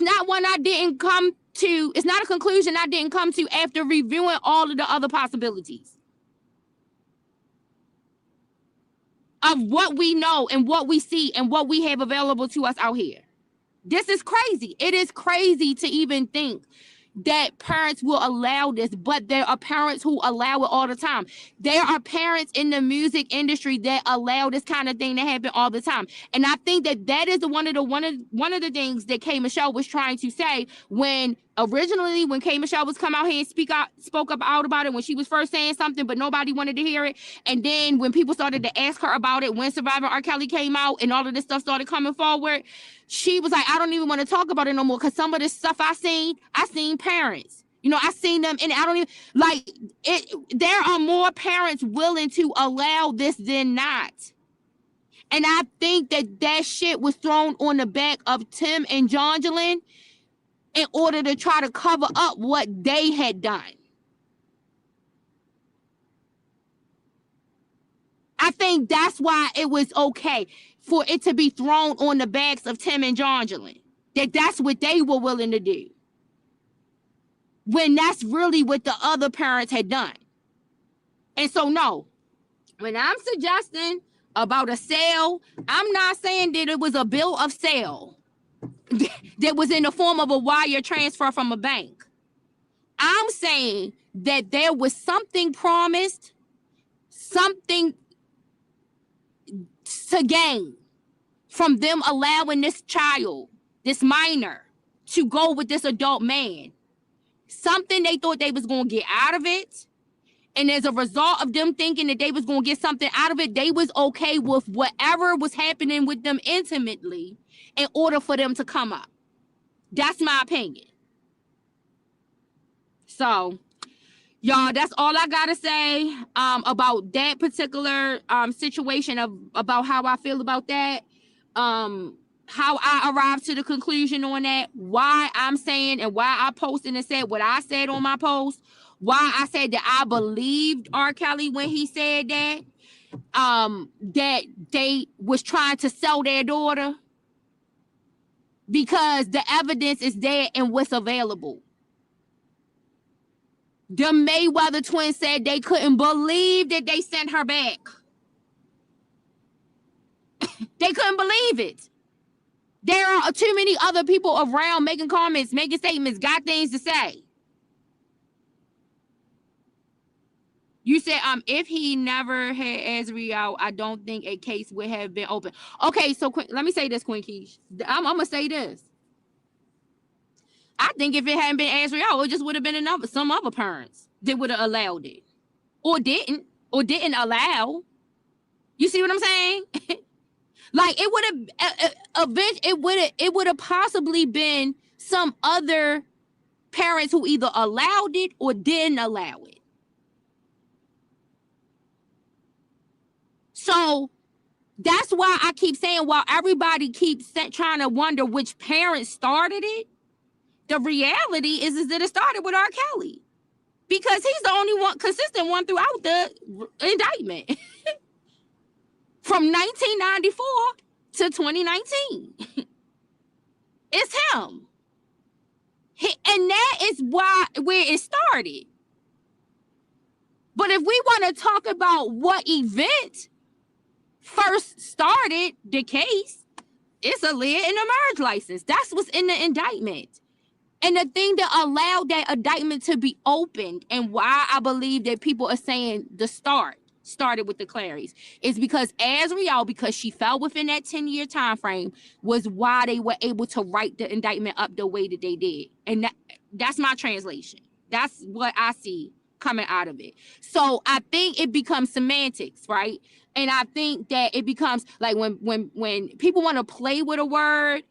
not one I didn't come to, it's not a conclusion I didn't come to after reviewing all of the other possibilities of what we know and what we see and what we have available to us out here. This is crazy. It is crazy to even think that parents will allow this, but there are parents who allow it all the time. There are parents in the music industry that allow this kind of thing to happen all the time. And I think that is one of the things that K. Michelle was trying to say when K. Michelle was come out here and spoke up out about it when she was first saying something, but nobody wanted to hear it. And then when people started to ask her about it, when Surviving R. Kelly came out and all of this stuff started coming forward, she was like, I don't even want to talk about it no more because some of this stuff I seen parents. You know, I seen them and I don't even like it. There are more parents willing to allow this than not. And I think that shit was thrown on the back of Tim and Jonjolin in order to try to cover up what they had done. I think that's why it was okay for it to be thrown on the backs of Tim and Jonjolin. That's what they were willing to do. When that's really what the other parents had done. And so, no, when I'm suggesting about a sale, I'm not saying that it was a bill of sale that was in the form of a wire transfer from a bank. I'm saying that there was something promised, something to gain from them allowing this child, this minor, to go with this adult man. Something they thought they was going to get out of it. And as a result of them thinking that they was going to get something out of it, they was okay with whatever was happening with them intimately in order for them to come up. That's my opinion. So, y'all, that's all I got to say about that particular situation about how I feel about that. How I arrived to the conclusion on that, why I'm saying and why I posted and said what I said on my post, why I said that I believed R. Kelly when he said that they was trying to sell their daughter because the evidence is there and what's available. The Mayweather twins said they couldn't believe that they sent her back. They couldn't believe it. There are too many other people around making comments, making statements, got things to say. You said, if he never had Azriel, I don't think a case would have been open. Okay, so let me say this, Queen Keish. I'm gonna say this. I think if it hadn't been Azriel, it just would have been some other parents that would have allowed it, or didn't allow. You see what I'm saying? Like it would have possibly been some other parents who either allowed it or didn't allow it. So that's why I keep saying, while everybody keeps trying to wonder which parents started it, the reality is that it started with R. Kelly. because he's the only one consistent one throughout the indictment from 1994 to 2019. It's him. And that is where it started. But if we want to talk about what event first started the case, it's a lid and a marriage license. That's what's in the indictment. And the thing that allowed that indictment to be opened, and why I believe that people are saying the started with the Clarys, is because Azriel, because she fell within that 10-year time frame, was why they were able to write the indictment up the way that they did. And that's my translation. That's what I see coming out of it. So I think it becomes semantics, right? And I think that it becomes like when people want to play with a word,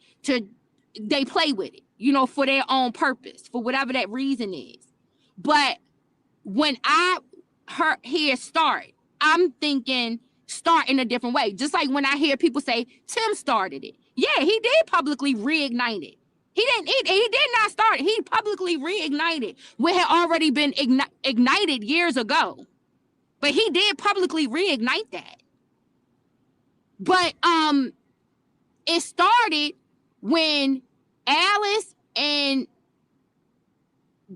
they play with it, you know, for their own purpose, for whatever that reason is. But when I hear start, I'm thinking start in a different way. Just like when I hear people say Tim started it. Yeah, he did publicly reignite it. He did not start it. He publicly reignited what had already been ignited years ago. But he did publicly reignite that. But it started when Alice and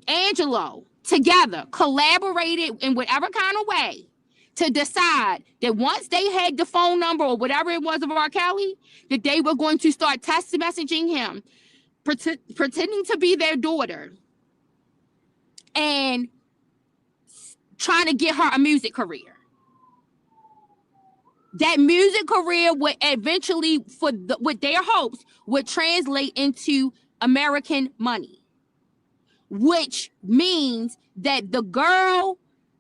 Angelo together collaborated in whatever kind of way to decide that once they had the phone number or whatever it was of R. Kelly, that they were going to start text messaging him, pretending to be their daughter, and trying to get her a music career. That music career would eventually, with their hopes, would translate into American money, which means that the girl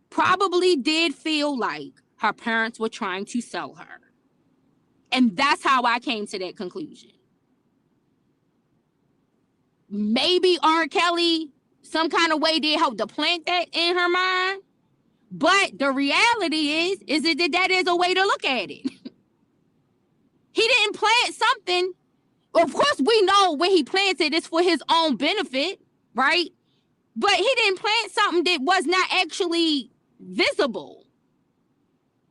probably did feel like her parents were trying to sell her. And that's how I came to that conclusion. Maybe R. Kelly, some kind of way, did help to plant that in her mind. But the reality is that is a way to look at it. He didn't plant something. Of course, we know when he planted, it's for his own benefit, right? But he didn't plant something that was not actually visible.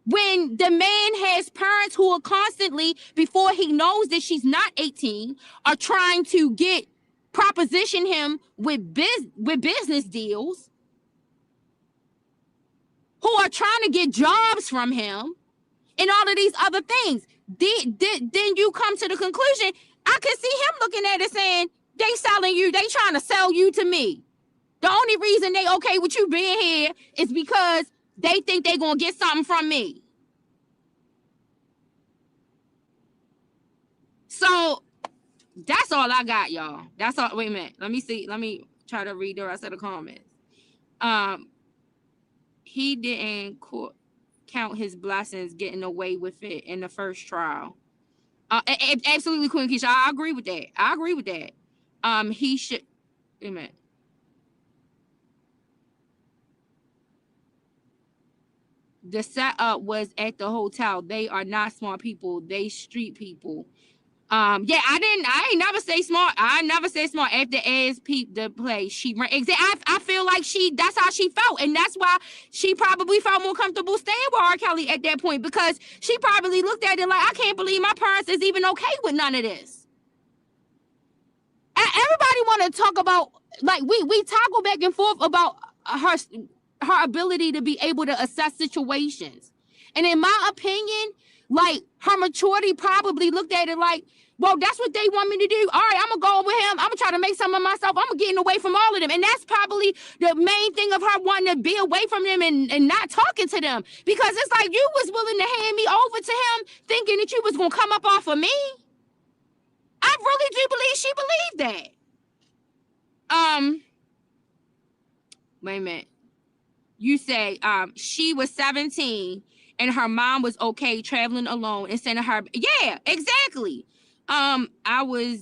When the man has parents who are constantly, before he knows that she's not 18, are trying to proposition him with business deals, who are trying to get jobs from him, and all of these other things, then you come to the conclusion, I could see him looking at it saying, they trying to sell you to me. The only reason they okay with you being here is because they think they're going to get something from me. So that's all I got, y'all. That's all. Wait a minute. Let me see. Let me try to read the rest of the comments. He didn't count his blessings getting away with it in the first trial. Absolutely, Queen Keisha. I agree with that. He should. Wait a minute. The setup was at the hotel. They are not smart people. They street people. Yeah, I ain't never say smart. I never said smart after as peep the play. She ran. I feel like that's how she felt. And that's why she probably felt more comfortable staying with R. Kelly at that point, because she probably looked at it like, I can't believe my parents is even okay with none of this. Everybody want to talk about, like, we toggle back and forth about her ability to be able to assess situations. And in my opinion, like, her maturity probably looked at it like, well, that's what they want me to do. All right, I'm going to go with him. I'm going to try to make some of myself. I'm getting away from all of them. And that's probably the main thing of her wanting to be away from them and not talking to them. Because it's like, you was willing to hand me over to him thinking that you was going to come up off of me. I really do believe she believed that. Wait a minute. You say she was 17 and her mom was okay traveling alone and sending her. Yeah, exactly. I was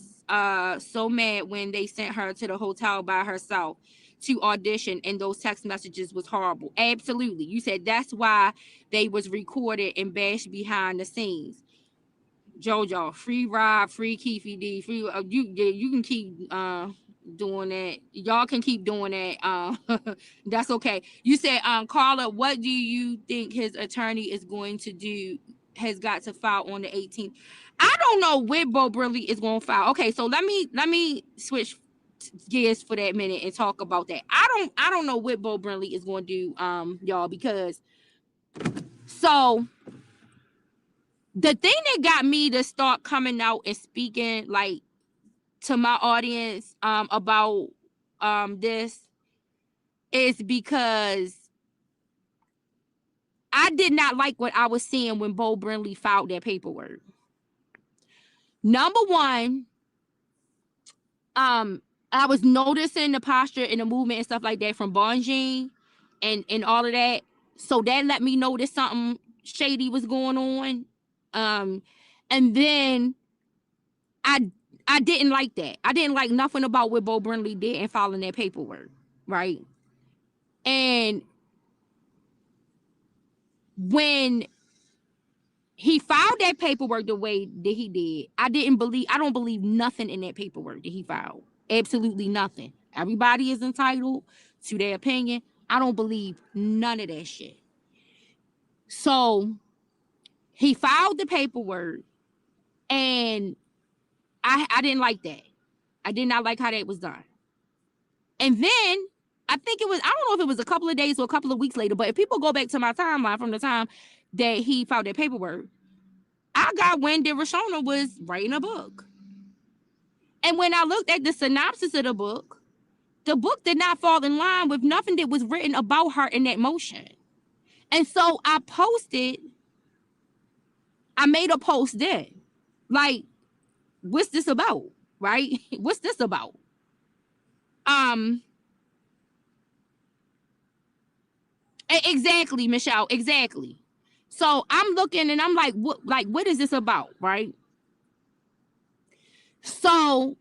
so mad when they sent her to the hotel by herself to audition, and those text messages was horrible. Absolutely. You said that's why they was recorded and bashed behind the scenes. Jojo, free Rob, free Keefy D, free you can keep doing that. Y'all can keep doing that. That's okay. You said, Carla, what do you think his attorney is going to do? Has got to file on the 18th. I don't know when Bo Brinley is going to file. Okay, so let me switch gears for that minute and talk about that. I don't know what Bo Brinley is going to do, y'all, because so the thing that got me to start coming out and speaking like to my audience about this is because I did not like what I was seeing when Bo Brinley filed that paperwork. Number one, I was noticing the posture and the movement and stuff like that from Bonjean and all of that. So that let me know that something shady was going on. And then I didn't like that. I didn't like nothing about what Bo Brinley did in filing that paperwork, right? And when he filed that paperwork the way that he did, I don't believe nothing in that paperwork that he filed. Absolutely nothing. Everybody is entitled to their opinion. I don't believe none of that shit. So he filed the paperwork and I didn't like that. I did not like how that was done. And then I think it was, I don't know if it was a couple of days or a couple of weeks later, but if people go back to my timeline from the time that he filed that paperwork, I got wind that Rashona was writing a book. And when I looked at the synopsis of the book did not fall in line with nothing that was written about her in that motion. And so I made a post then. Like, what's this about? Right? What's this about? Exactly, Michelle. Exactly. So I'm looking and I'm like, what is this about? Right? So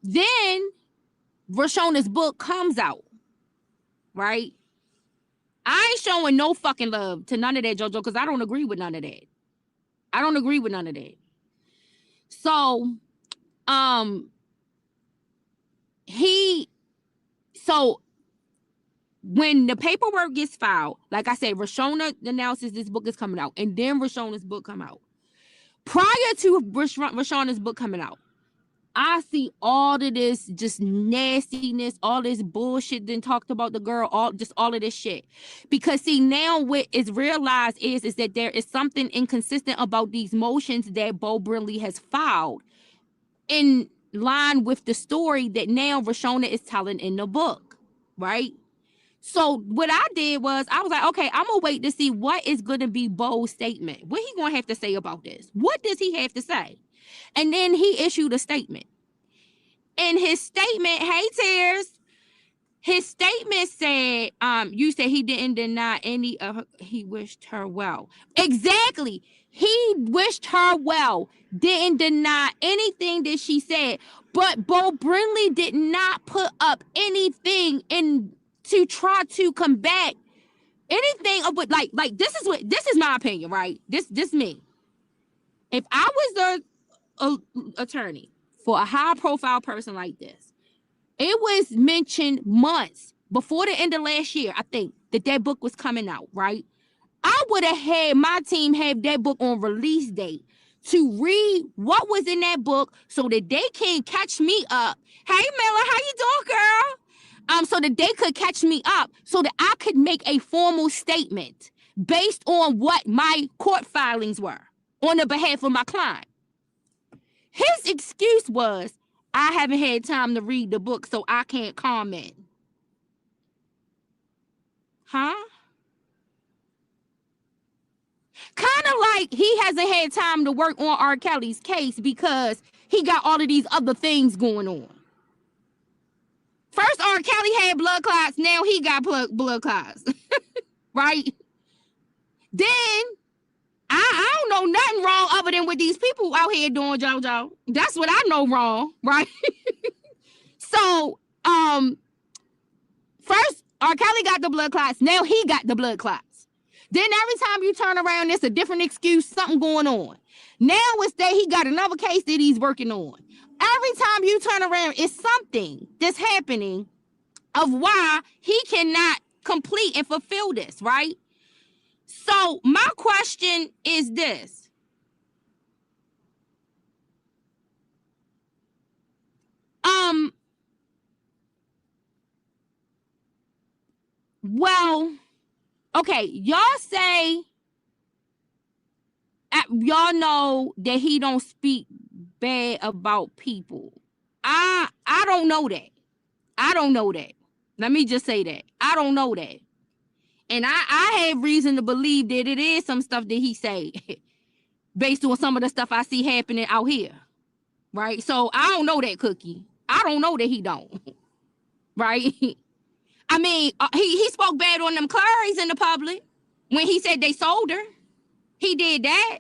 then Rashona's book comes out, right? I ain't showing no fucking love to none of that, JoJo, because I don't agree with none of that. I don't agree with none of that. So, when the paperwork gets filed, like I said, Rashona announces this book is coming out, and then Rashona's book come out. Prior to Rashona's book coming out, I see all of this just nastiness, all this bullshit then talked about the girl, all of this shit. Because see, now what is realized is that there is something inconsistent about these motions that Bo Brinley has filed in line with the story that now Rashona is telling in the book, right? So what I did was I was like, okay, I'm gonna wait to see what is gonna be Bo's statement. What he gonna have to say about this? What does he have to say? And then he issued a statement. In his statement, hey Tears, his statement said, you said he didn't deny any of her, he wished her well. Exactly. He wished her well, didn't deny anything that she said. But Bo Brinley did not put up anything in to try to combat anything of what like this is my opinion, right? This me. If I was the attorney for a high profile person like this, it was mentioned months before the end of last year, I think, that book was coming out, right? I would have had my team have that book on release date to read what was in that book so that they can catch me up. Hey, Miller, how you doing, girl? So that they could catch me up so that I could make a formal statement based on what my court filings were on the behalf of my client. His excuse was, I haven't had time to read the book, so I can't comment. Huh? Kind of like he hasn't had time to work on R. Kelly's case because he got all of these other things going on. First, R. Kelly had blood clots. Now he got blood clots. Right? Then, I don't know nothing wrong other than what these people out here doing, JoJo. That's what I know wrong, right? So, first, R. Kelly got the blood clots. Now he got the blood clots. Then every time you turn around, there's a different excuse, something going on. Now it's that he got another case that he's working on. Every time you turn around, it's something that's happening of why he cannot complete and fulfill this, right? So my question is this. Well, okay, y'all say y'all know that he don't speak bad about people. I don't know that. I don't know that. Let me just say that. I don't know that. And I have reason to believe that it is some stuff that he say based on some of the stuff I see happening out here. Right? So I don't know that, Cookie. I don't know that he don't. Right? I mean, he spoke bad on them Claries in the public when he said they sold her. He did that.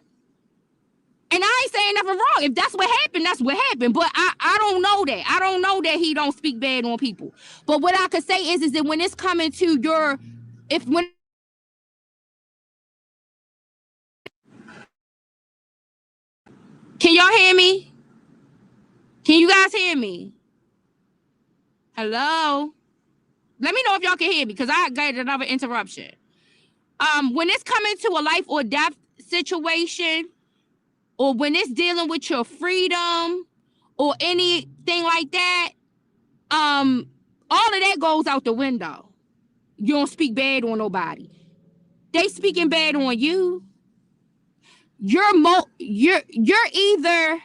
And I ain't saying nothing wrong. If that's what happened, that's what happened. But I don't know that. I don't know that he don't speak bad on people. But what I could say is that when it's coming to your, can y'all hear me? Can you guys hear me? Hello? Let me know if y'all can hear me because I got another interruption. When it's coming to a life or death situation, or when it's dealing with your freedom or anything like that, all of that goes out the window. You don't speak bad on nobody. They speaking bad on you. You're either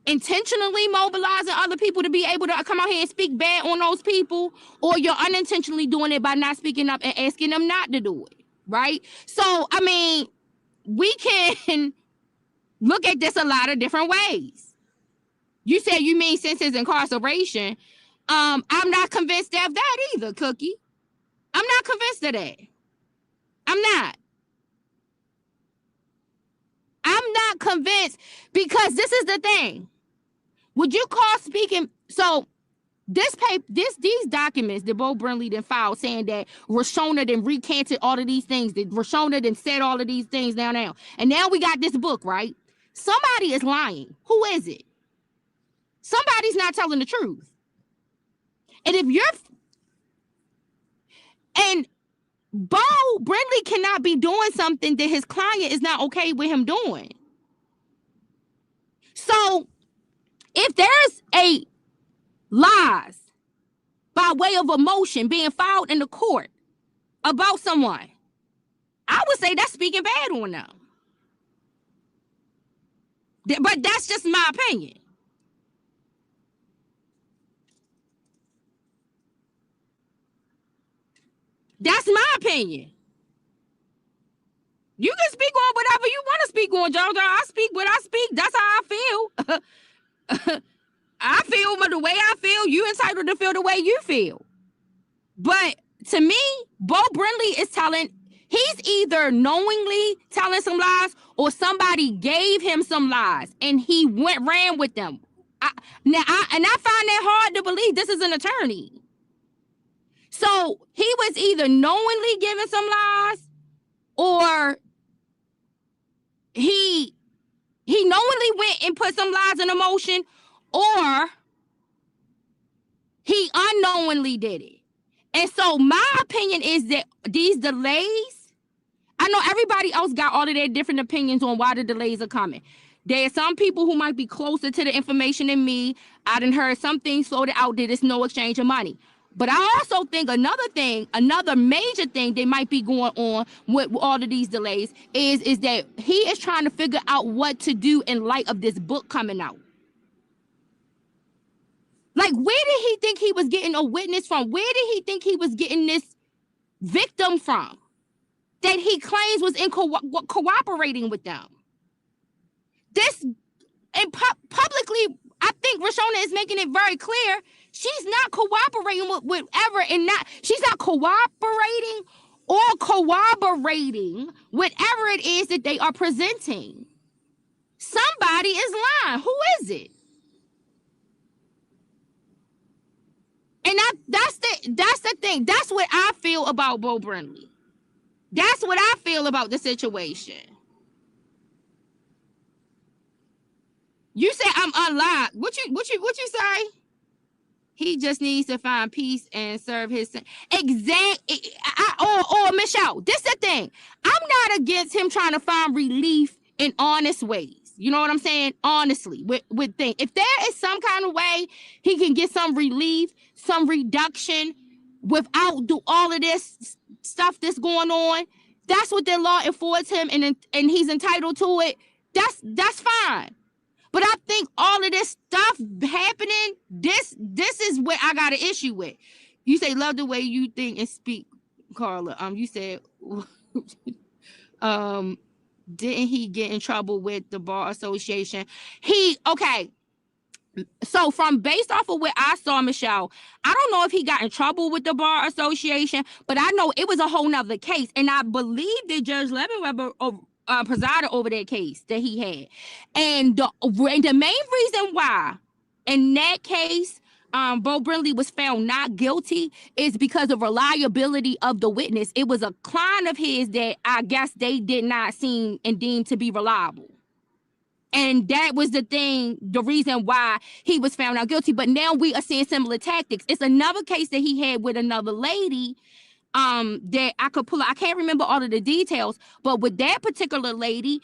intentionally mobilizing other people to be able to come out here and speak bad on those people, or you're unintentionally doing it by not speaking up and asking them not to do it, right? So, I mean, we can look at this a lot of different ways. You said you mean since his incarceration. I'm not convinced of that either, Cookie. I'm not convinced of that. I'm not. I'm not convinced because this is the thing. Would you call speaking? So these documents that Bo Brinley then filed saying that Rashona then recanted all of these things, that Rashona then said all of these things now. And now we got this book, right? Somebody is lying. Who is it? Somebody's not telling the truth. And if you're and Bo Brindley cannot be doing something that his client is not okay with him doing. So if there's a lies by way of emotion being filed in the court about someone, I would say that's speaking bad on them. But that's just my opinion. That's my opinion. You can speak on whatever you want to speak on, JoJo. I speak what I speak. That's how I feel. I feel the way I feel. You entitled to feel the way you feel. But to me, Bo Brindley is he's either knowingly telling some lies or somebody gave him some lies and he ran with them. I find that hard to believe. This is an attorney. So he was either knowingly giving some lies or he knowingly went and put some lies in motion, or he unknowingly did it. And so my opinion is that these delays, I know everybody else got all of their different opinions on why the delays are coming. There are some people who might be closer to the information than me. I done heard some things floated out that it's no exchange of money. But I also think another major thing that might be going on with all of these delays is that he is trying to figure out what to do in light of this book coming out. Like, where did he think he was getting a witness from? Where did he think he was getting this victim from that he claims was cooperating with them? This, and publicly, I think Rashona is making it very clear she's not cooperating with whatever, and she's not cooperating or corroborating whatever it is that they are presenting. Somebody is lying. Who is it? And that's the thing. That's what I feel about Bo Brindley. That's what I feel about the situation. You say I'm unlocked. What you say? He just needs to find peace and serve his or Michelle. This the thing. I'm not against him trying to find relief in honest ways. You know what I'm saying? Honestly, with things. If there is some kind of way he can get some relief, some reduction without do all of this stuff that's going on, that's what the law affords him, and he's entitled to it. That's fine. But I think all of this stuff happening, this is what I got an issue with. You say love the way you think and speak, Carla. You said didn't he get in trouble with the bar association? Okay. So from based off of what I saw, Michelle, I don't know if he got in trouble with the bar association, but I know it was a whole nother case. And I believe that Judge Levenweber presided over that case that he had. And the main reason why in that case, Bo Brindley was found not guilty is because of reliability of the witness. It was a client of his that I guess they did not seem and deem to be reliable. And that was the thing, the reason why he was found not guilty. But now we are seeing similar tactics. It's another case that he had with another lady that I could pull. I can't remember all of the details, but with that particular lady,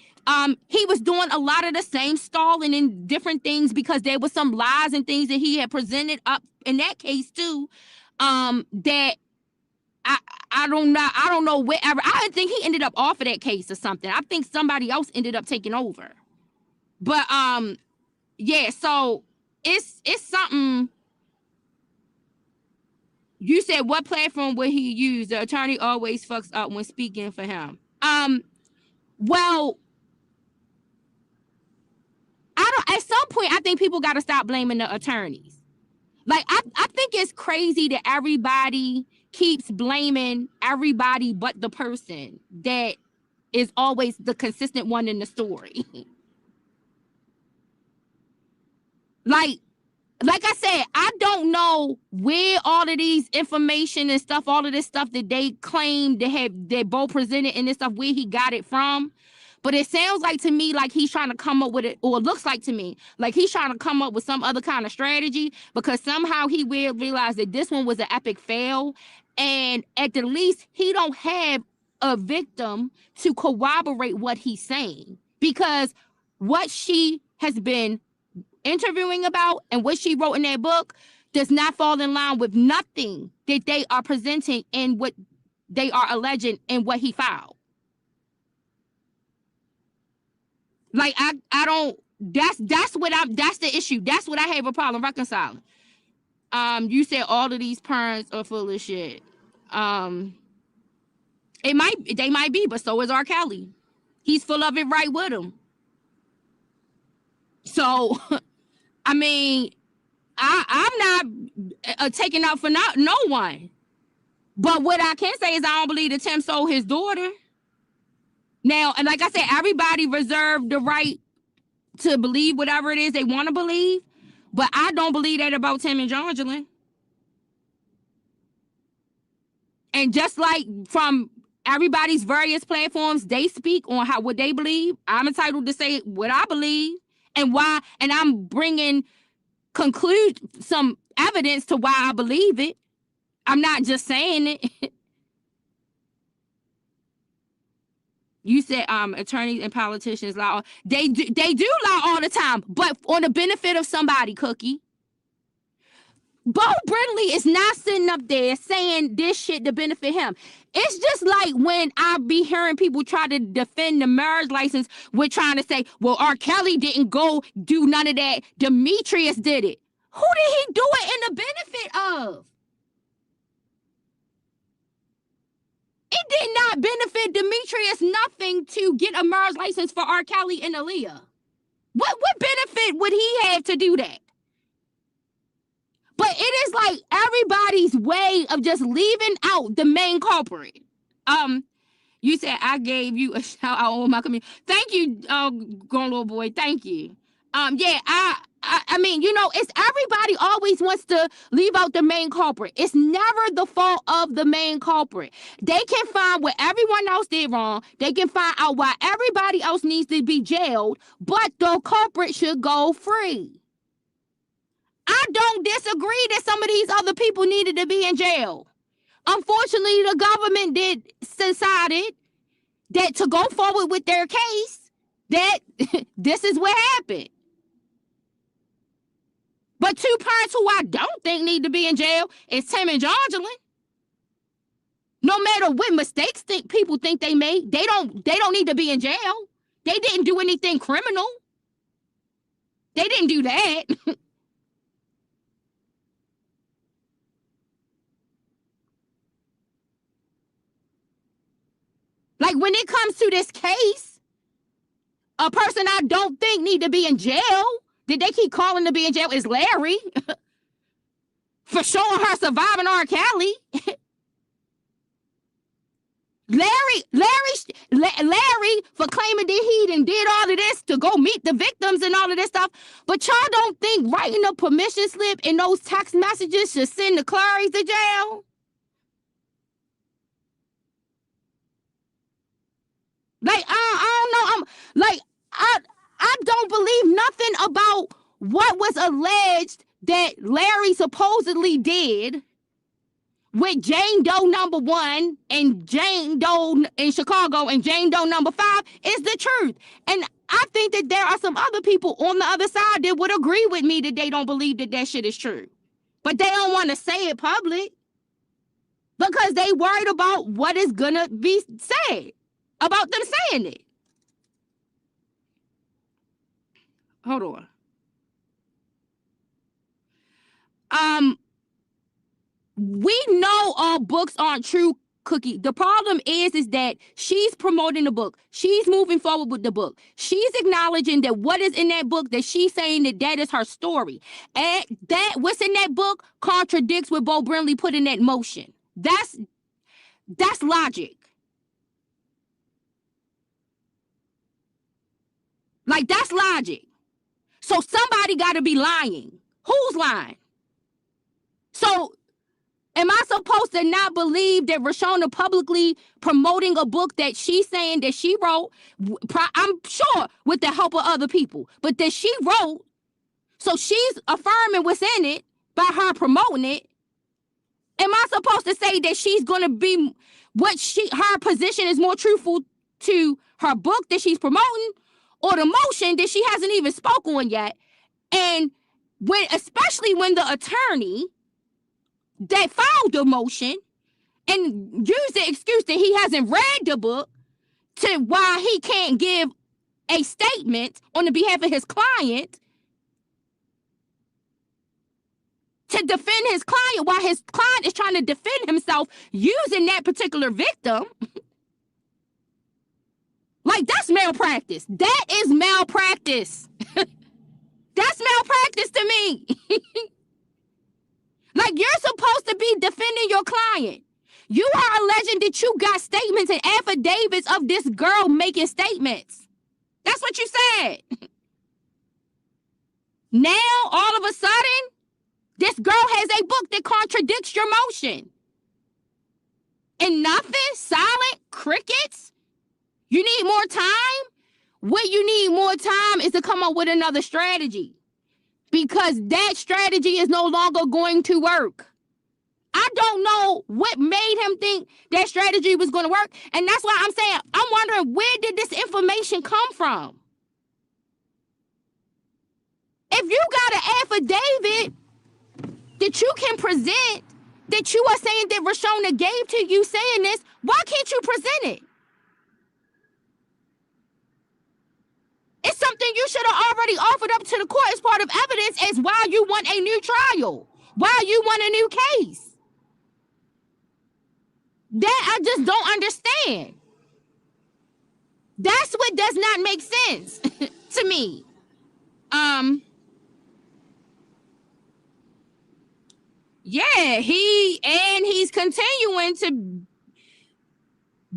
he was doing a lot of the same stalling and different things because there was some lies and things that he had presented up in that case too. That I don't know wherever. I think he ended up off of that case or something. I think somebody else ended up taking over. But yeah, so it's something. You said what platform would he use? The attorney always fucks up when speaking for him. Well, at some point I think people got to stop blaming the attorneys. Like I think it's crazy that everybody keeps blaming everybody but the person that is always the consistent one in the story. Like I said, I don't know where all of these information and stuff, all of this stuff that they claim they both presented and this stuff, where he got it from. But it sounds like to me like he's trying to come up with it, or it looks like to me like he's trying to come up with some other kind of strategy, because somehow he will realize that this one was an epic fail. And at the least, he don't have a victim to corroborate what he's saying, because what she has been interviewing about and what she wrote in that book does not fall in line with nothing that they are presenting in what they are alleging in what he filed. Like I don't, that's the issue. That's what I have a problem reconciling. You said all of these parents are full of shit. They might be, but so is R. Kelly. He's full of it right with him. So I mean, I'm not taking out for no one. But what I can say is I don't believe that Tim sold his daughter. Now, and like I said, everybody reserved the right to believe whatever it is they want to believe. But I don't believe that about Tim and Jongelyn. And just like from everybody's various platforms, they speak on what they believe. I'm entitled to say what I believe. And why, and I'm bringing some evidence to why I believe it. I'm not just saying it. You said attorneys and politicians lie. They do lie all the time, but on the benefit of somebody, Cookie. Bo Brindley is not sitting up there saying this shit to benefit him. It's just like when I be hearing people try to defend the marriage license with trying to say, well, R. Kelly didn't go do none of that. Demetrius did it. Who did he do it in the benefit of? It did not benefit Demetrius nothing to get a marriage license for R. Kelly and Aaliyah. What benefit would he have to do that? But it is like everybody's way of just leaving out the main culprit. You said I gave you a shout out on my community. Thank you, grown little boy. Thank you. Yeah, I mean, you know, it's everybody always wants to leave out the main culprit. It's never the fault of the main culprit. They can find what everyone else did wrong. They can find out why everybody else needs to be jailed, but the culprit should go free. I don't disagree that some of these other people needed to be in jail. Unfortunately, the government decided that to go forward with their case, that this is what happened. But two parents who I don't think need to be in jail is Tim and Jongelyn. No matter what mistakes people think they made, they don't need to be in jail. They didn't do anything criminal. They didn't do that. Like when it comes to this case, a person I don't think need to be in jail, that they keep calling to be in jail, is Larry. For showing her surviving R. Kelly. Larry for claiming that he did all of this to go meet the victims and all of this stuff. But y'all don't think writing a permission slip in those text messages should send the Claries to jail? Like, I don't know. I don't believe nothing about what was alleged that Larry supposedly did with Jane Doe number 1 and Jane Doe in Chicago and Jane Doe number 5 is the truth. And I think that there are some other people on the other side that would agree with me that they don't believe that that shit is true. But they don't want to say it public because they worried about what is going to be said about them saying it. Hold on. We know all books aren't true, Cookie. The problem is that she's promoting the book. She's moving forward with the book. She's acknowledging that what is in that book, that she's saying that is her story. And that what's in that book contradicts what Bo Brinley put in that motion. That's logic. Like, that's logic. So somebody got to be lying. Who's lying? So am I supposed to not believe that Rashona publicly promoting a book that she's saying that she wrote, I'm sure with the help of other people, but that she wrote, so she's affirming what's in it by her promoting it? Am I supposed to say that she's going to be her position is more truthful to her book that she's promoting, or the motion that she hasn't even spoken on yet? And especially when the attorney that filed the motion and used the excuse that he hasn't read the book to why he can't give a statement on the behalf of his client to defend his client while his client is trying to defend himself using that particular victim. Like, that's malpractice. That is malpractice. That's malpractice to me. Like, you're supposed to be defending your client. You are alleging that you got statements and affidavits of this girl making statements. That's what you said. Now, all of a sudden, this girl has a book that contradicts your motion. And nothing? Silent? Crickets? You need more time? What you need more time is to come up with another strategy. Because that strategy is no longer going to work. I don't know what made him think that strategy was going to work. And that's why I'm saying, I'm wondering, where did this information come from? If you got an affidavit that you can present, that you are saying that Rashona gave to you saying this, why can't you present it? It's something you should have already offered up to the court as part of evidence as why you want a new trial, why you want a new case. That I just don't understand. That's what does not make sense to me. Yeah, he's continuing to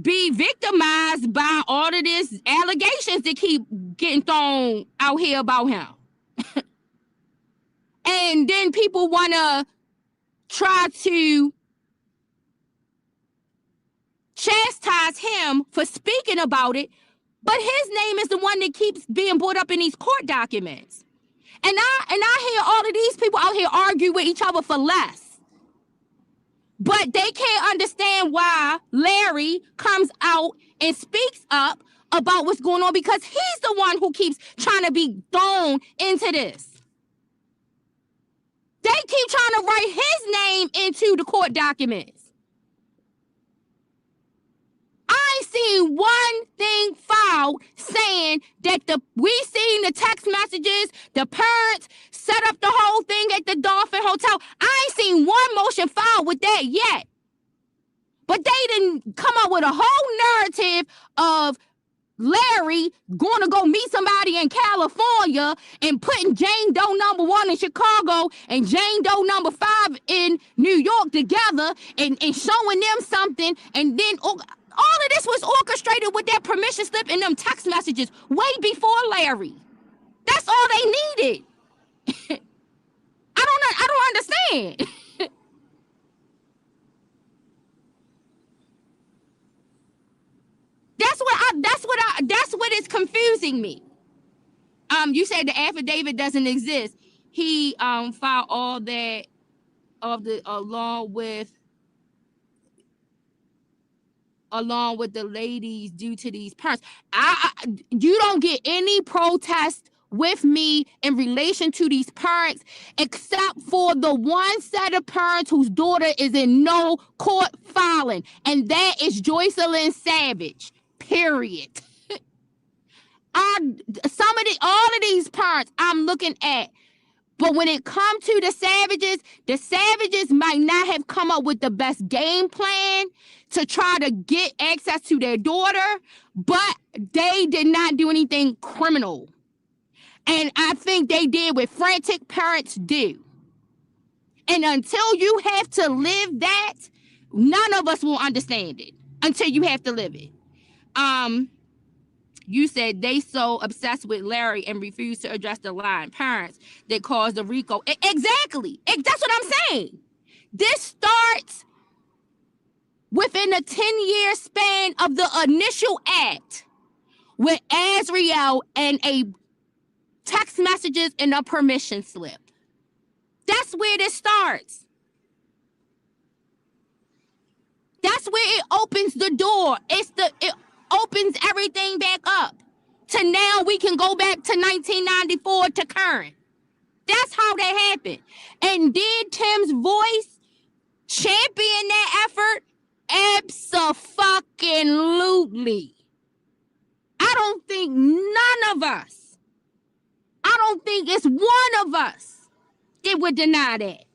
be victimized by all of this allegations that keep getting thrown out here about him. And then people want to try to chastise him for speaking about it, but his name is the one that keeps being brought up in these court documents. And I hear all of these people out here argue with each other for less. But they can't understand why Larry comes out and speaks up about what's going on, because he's the one who keeps trying to be thrown into this. They keep trying to write his name into the court documents. I ain't seen one thing filed saying that we seen the text messages, the parents set up the whole thing at the Dolphin Hotel. I ain't seen one motion filed with that yet. But they didn't come up with a whole narrative of Larry going to go meet somebody in California and putting Jane Doe number 1 in Chicago and Jane Doe number 5 in New York together and showing them something. And then all of this was orchestrated with that permission slip and them text messages way before Larry. That's all they needed. I don't understand. That's what is confusing me. You said the affidavit doesn't exist. He filed all that along with the ladies due to these parents. You don't get any protest with me in relation to these parents, except for the one set of parents whose daughter is in no court filing, and that is Joycelyn Savage. Period. All of these parts I'm looking at. But when it comes to the Savages might not have come up with the best game plan to try to get access to their daughter, but they did not do anything criminal. And I think they did what frantic parents do. And until you have to live that, none of us will understand it until you have to live it. You said they so obsessed with Larry and refuse to address the lying parents that caused the RICO. Exactly. That's what I'm saying. This starts within a 10-year span of the initial act with Azriel and a text messages and a permission slip. That's where this starts. That's where it opens the door. It opens everything back up to now we can go back to 1994 to current. That's how that happened. And did Tim's voice champion that effort? Abso-fucking-lutely. I don't think it's one of us that would deny that.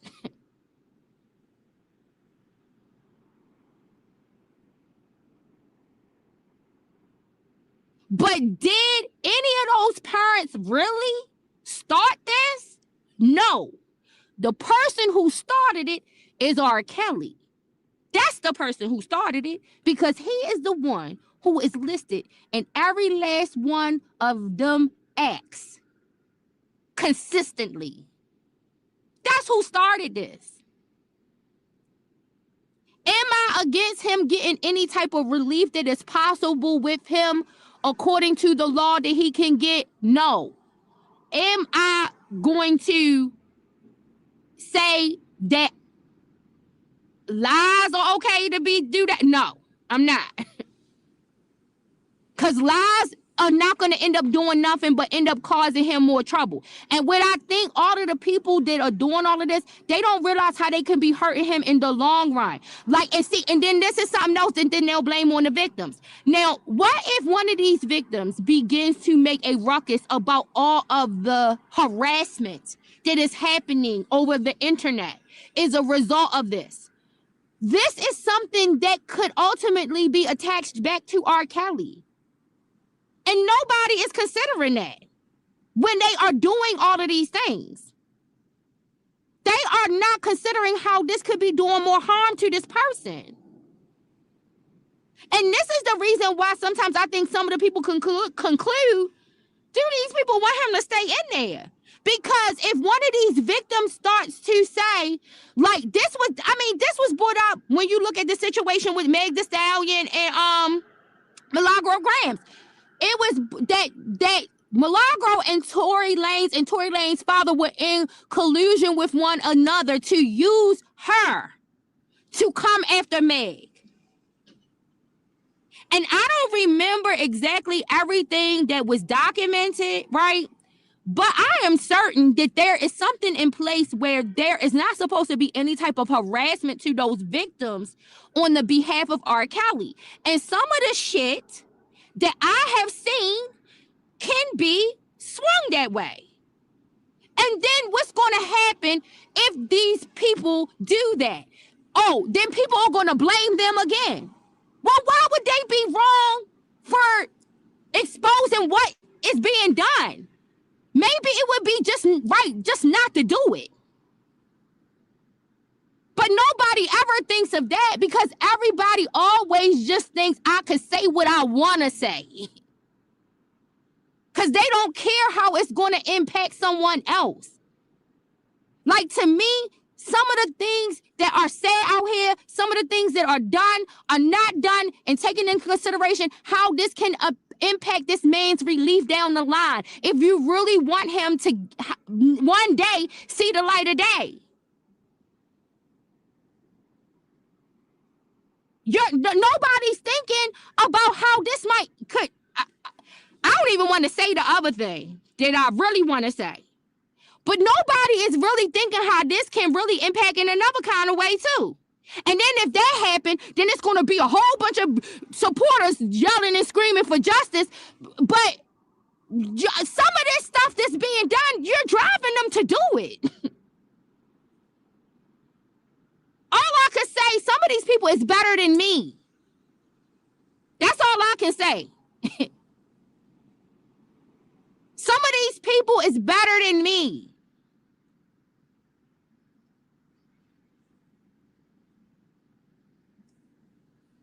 But did any of those parents really start this? No. The person who started it is R. Kelly. That's the person who started it, because he is the one who is listed in every last one of them acts consistently. That's who started this. Am I against him getting any type of relief that is possible with him according to the law that he can get? No. Am I going to say that lies are okay to do that? No, I'm not. Because lies are not going to end up doing nothing but end up causing him more trouble. And what I think all of the people that are doing all of this, they don't realize how they can be hurting him in the long run. And then this is something else, and then they'll blame on the victims. Now, what if one of these victims begins to make a ruckus about all of the harassment that is happening over the internet as a result of this? This is something that could ultimately be attached back to R. Kelly. And nobody is considering that when they are doing all of these things. They are not considering how this could be doing more harm to this person. And this is the reason why sometimes I think some of the people conclude, do these people want him to stay in there? Because if one of these victims starts to say, like this was brought up when you look at the situation with Meg Thee Stallion and Milagro Grams. It was that Milagro and Tory Lanez father were in collusion with one another to use her to come after Meg. And I don't remember exactly everything that was documented, right? But I am certain that there is something in place where there is not supposed to be any type of harassment to those victims on the behalf of R. Kelly. And some of the shit that I have seen can be swung that way. And then what's going to happen if these people do that? Oh, then people are going to blame them again. Well, why would they be wrong for exposing what is being done? Maybe it would be just right just not to do it. But nobody ever thinks of that because everybody always just thinks I could say what I want to say. Because they don't care how it's going to impact someone else. Like, to me, some of the things that are said out here, some of the things that are done are not done, and taking into consideration how this can impact this man's relief down the line. If you really want him to one day see the light of day. Nobody's thinking about how this could. I don't even want to say the other thing that I really want to say. But nobody is really thinking how this can really impact in another kind of way too. And then if that happened, then it's going to be a whole bunch of supporters yelling and screaming for justice. But some of this stuff that's being done, you're driving them to do it. All I can say, some of these people is better than me. That's all I can say. Some of these people is better than me.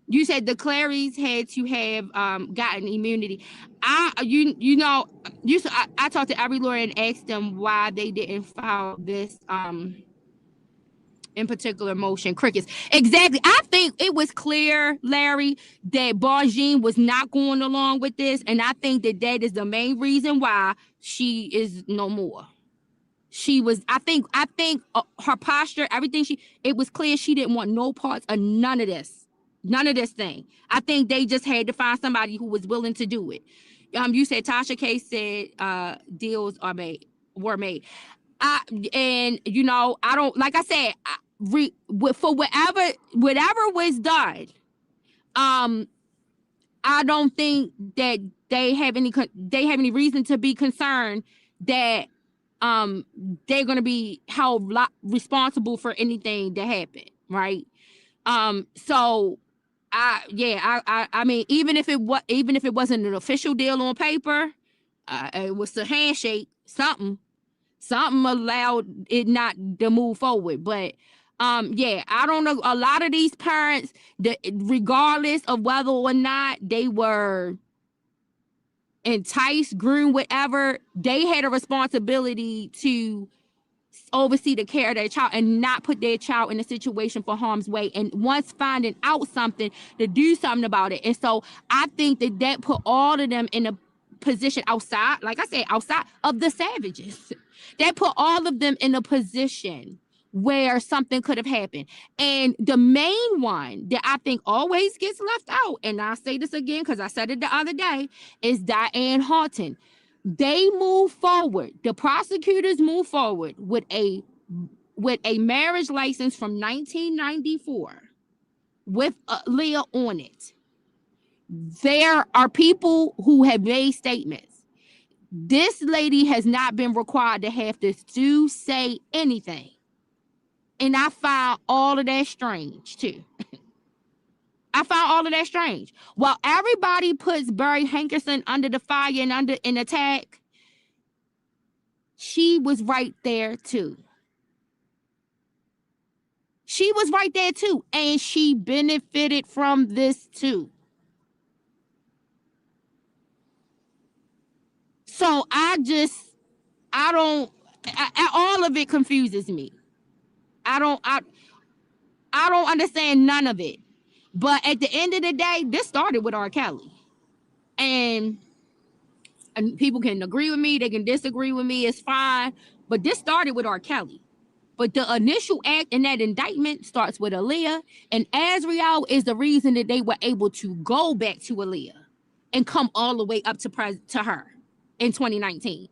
You said the Clarys had to have gotten immunity. I talked to every lawyer and asked them why they didn't file this in particular motion. Crickets. Exactly. I think it was clear, Larry, that Barjean was not going along with this, and I think that is the main reason why she is no more. She was. I think her posture, everything. It was clear she didn't want no parts of none of this. None of this thing. I think they just had to find somebody who was willing to do it. You said Tasha K said deals were made. I don't, like I said, for whatever was done. I don't think that they have any reason to be concerned that they're going to be held responsible for anything that happened, right? So I mean, even if it wasn't an official deal on paper, it was a handshake, something allowed it not to move forward. But I don't know. A lot of these parents, regardless of whether or not they were enticed, groomed, whatever, they had a responsibility to oversee the care of their child and not put their child in a situation for harm's way, and once finding out something, to do something about it. And so I think that put all of them in a position outside, like I said, outside of the savages, that put all of them in a position where something could have happened. And the main one that I think always gets left out, and I'll say this again because I said it the other day, is Diane Houghton. They move forward. The prosecutors move forward with a marriage license from 1994 with Leah on it. There are people who have made statements. This lady has not been required to have to say anything. And I find all of that strange too. I found all of that strange. While everybody puts Barry Hankerson under the fire and under an attack, she was right there too. She was right there too. And she benefited from this too. So I don't, All of it confuses me. I don't understand none of it. But at the end of the day, this started with R. Kelly. And people can agree with me, they can disagree with me, it's fine. But this started with R. Kelly. But the initial act in that indictment starts with Aaliyah, and Azriel is the reason that they were able to go back to Aaliyah and come all the way up to her in 2019.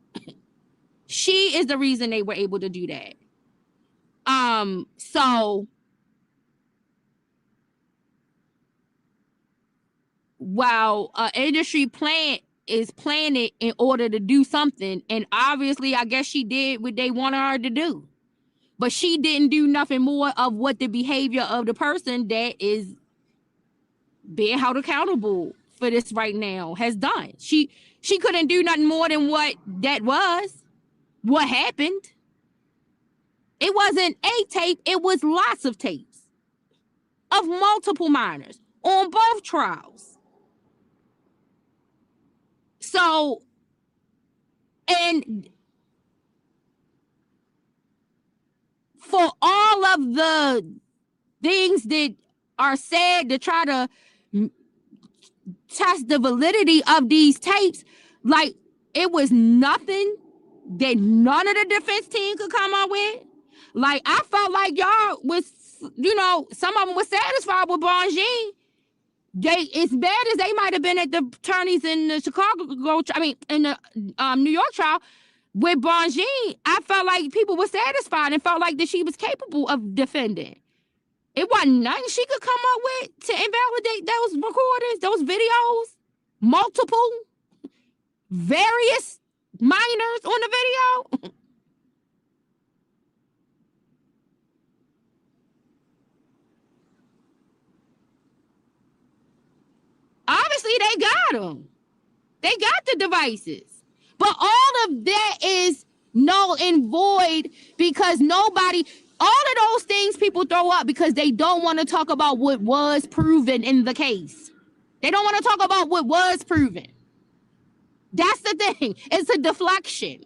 She is the reason they were able to do that. So while industry plant is planning in order to do something, and obviously I guess she did what they wanted her to do, but she didn't do nothing more of what the behavior of the person that is being held accountable for this right now has done. She couldn't do nothing more than what happened. It wasn't a tape, it was lots of tapes of multiple minors on both trials. So, and for all of the things that are said to try to test the validity of these tapes, like, it was nothing that none of the defense team could come up with. Like, I felt like y'all was, some of them were satisfied with Bonjean. They, as bad as they might have been at the attorneys in the in the New York trial with Bonjean, I felt like people were satisfied and felt like that she was capable of defending. It wasn't nothing she could come up with to invalidate those recordings, those videos, multiple, various minors on the video. Obviously, they got them. They got the devices. But all of that is null and void because nobody, all of those things people throw up because they don't want to talk about what was proven in the case. They don't want to talk about what was proven. That's the thing. It's a deflection.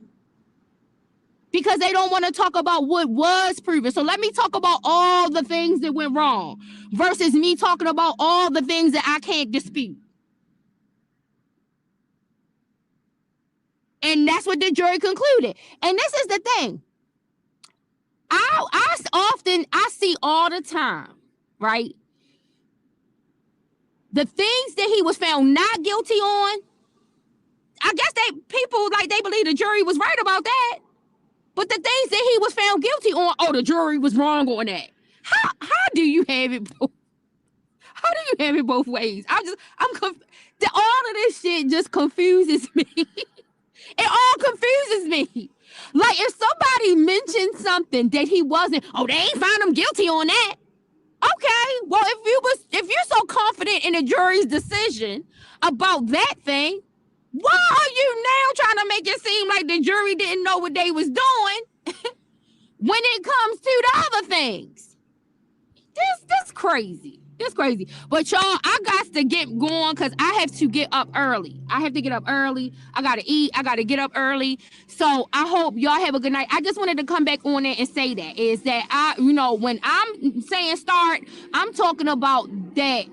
Because they don't want to talk about what was proven. So let me talk about all the things that went wrong versus me talking about all the things that I can't dispute. And that's what the jury concluded. And this is the thing. I see all the time, right? The things that he was found not guilty on, I guess they believe the jury was right about that. But the things that he was found guilty on, the jury was wrong on that. How do you have it both? How do you have it both ways? All of this shit just confuses me. It all confuses me. Like, if somebody mentioned something that he wasn't, they ain't found him guilty on that. Okay, well, if you're so confident in the jury's decision about that thing, why are you now trying to make it seem like the jury didn't know what they was doing when it comes to the other things? This crazy. It's crazy. But y'all, I got to get going because I have to get up early. I got to eat. I got to get up early. So I hope y'all have a good night. I just wanted to come back on it and say that is that when I'm saying start, I'm talking about that.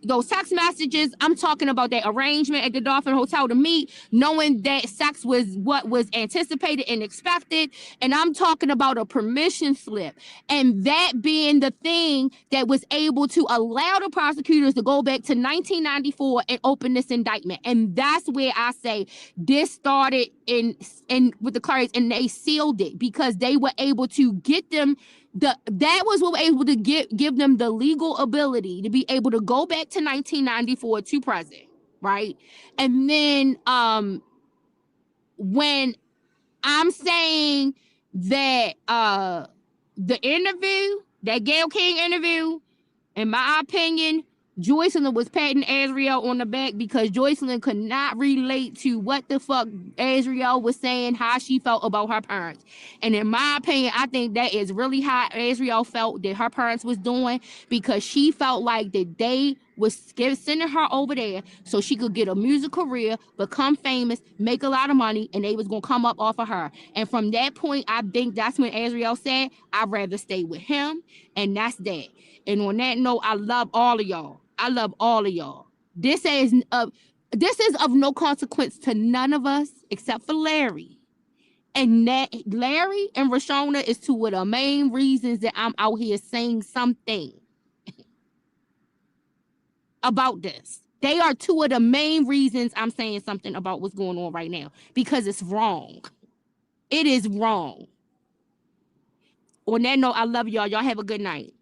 Those text messages, I'm talking about that arrangement at the Dolphin Hotel to meet, knowing that sex was what was anticipated and expected. And I'm talking about a permission slip. And that being the thing that was able to allow the prosecutors to go back to 1994 and open this indictment. And that's where I say this started in with the Clarks, and they sealed it because they were able to get them that was what was able to give them the legal ability to be able to go back to 1994 to present, right? And then when I'm saying that the interview, that Gayle King interview, in my opinion, Joycelyn was patting Azriel on the back because Joycelyn could not relate to what the fuck Azriel was saying, how she felt about her parents. And in my opinion, I think that is really how Azriel felt that her parents was doing because she felt like that they was sending her over there so she could get a music career, become famous, make a lot of money, and they was gonna come up off of her. And from that point, I think that's when Azriel said, I'd rather stay with him, and that's that. And on that note, I love all of y'all. I love all of y'all. This is of no consequence to none of us except for Larry. And that Larry and Rashona is two of the main reasons that I'm out here saying something about this. They are two of the main reasons I'm saying something about what's going on right now, because it's wrong. It is wrong. On that note, I love y'all. Y'all have a good night.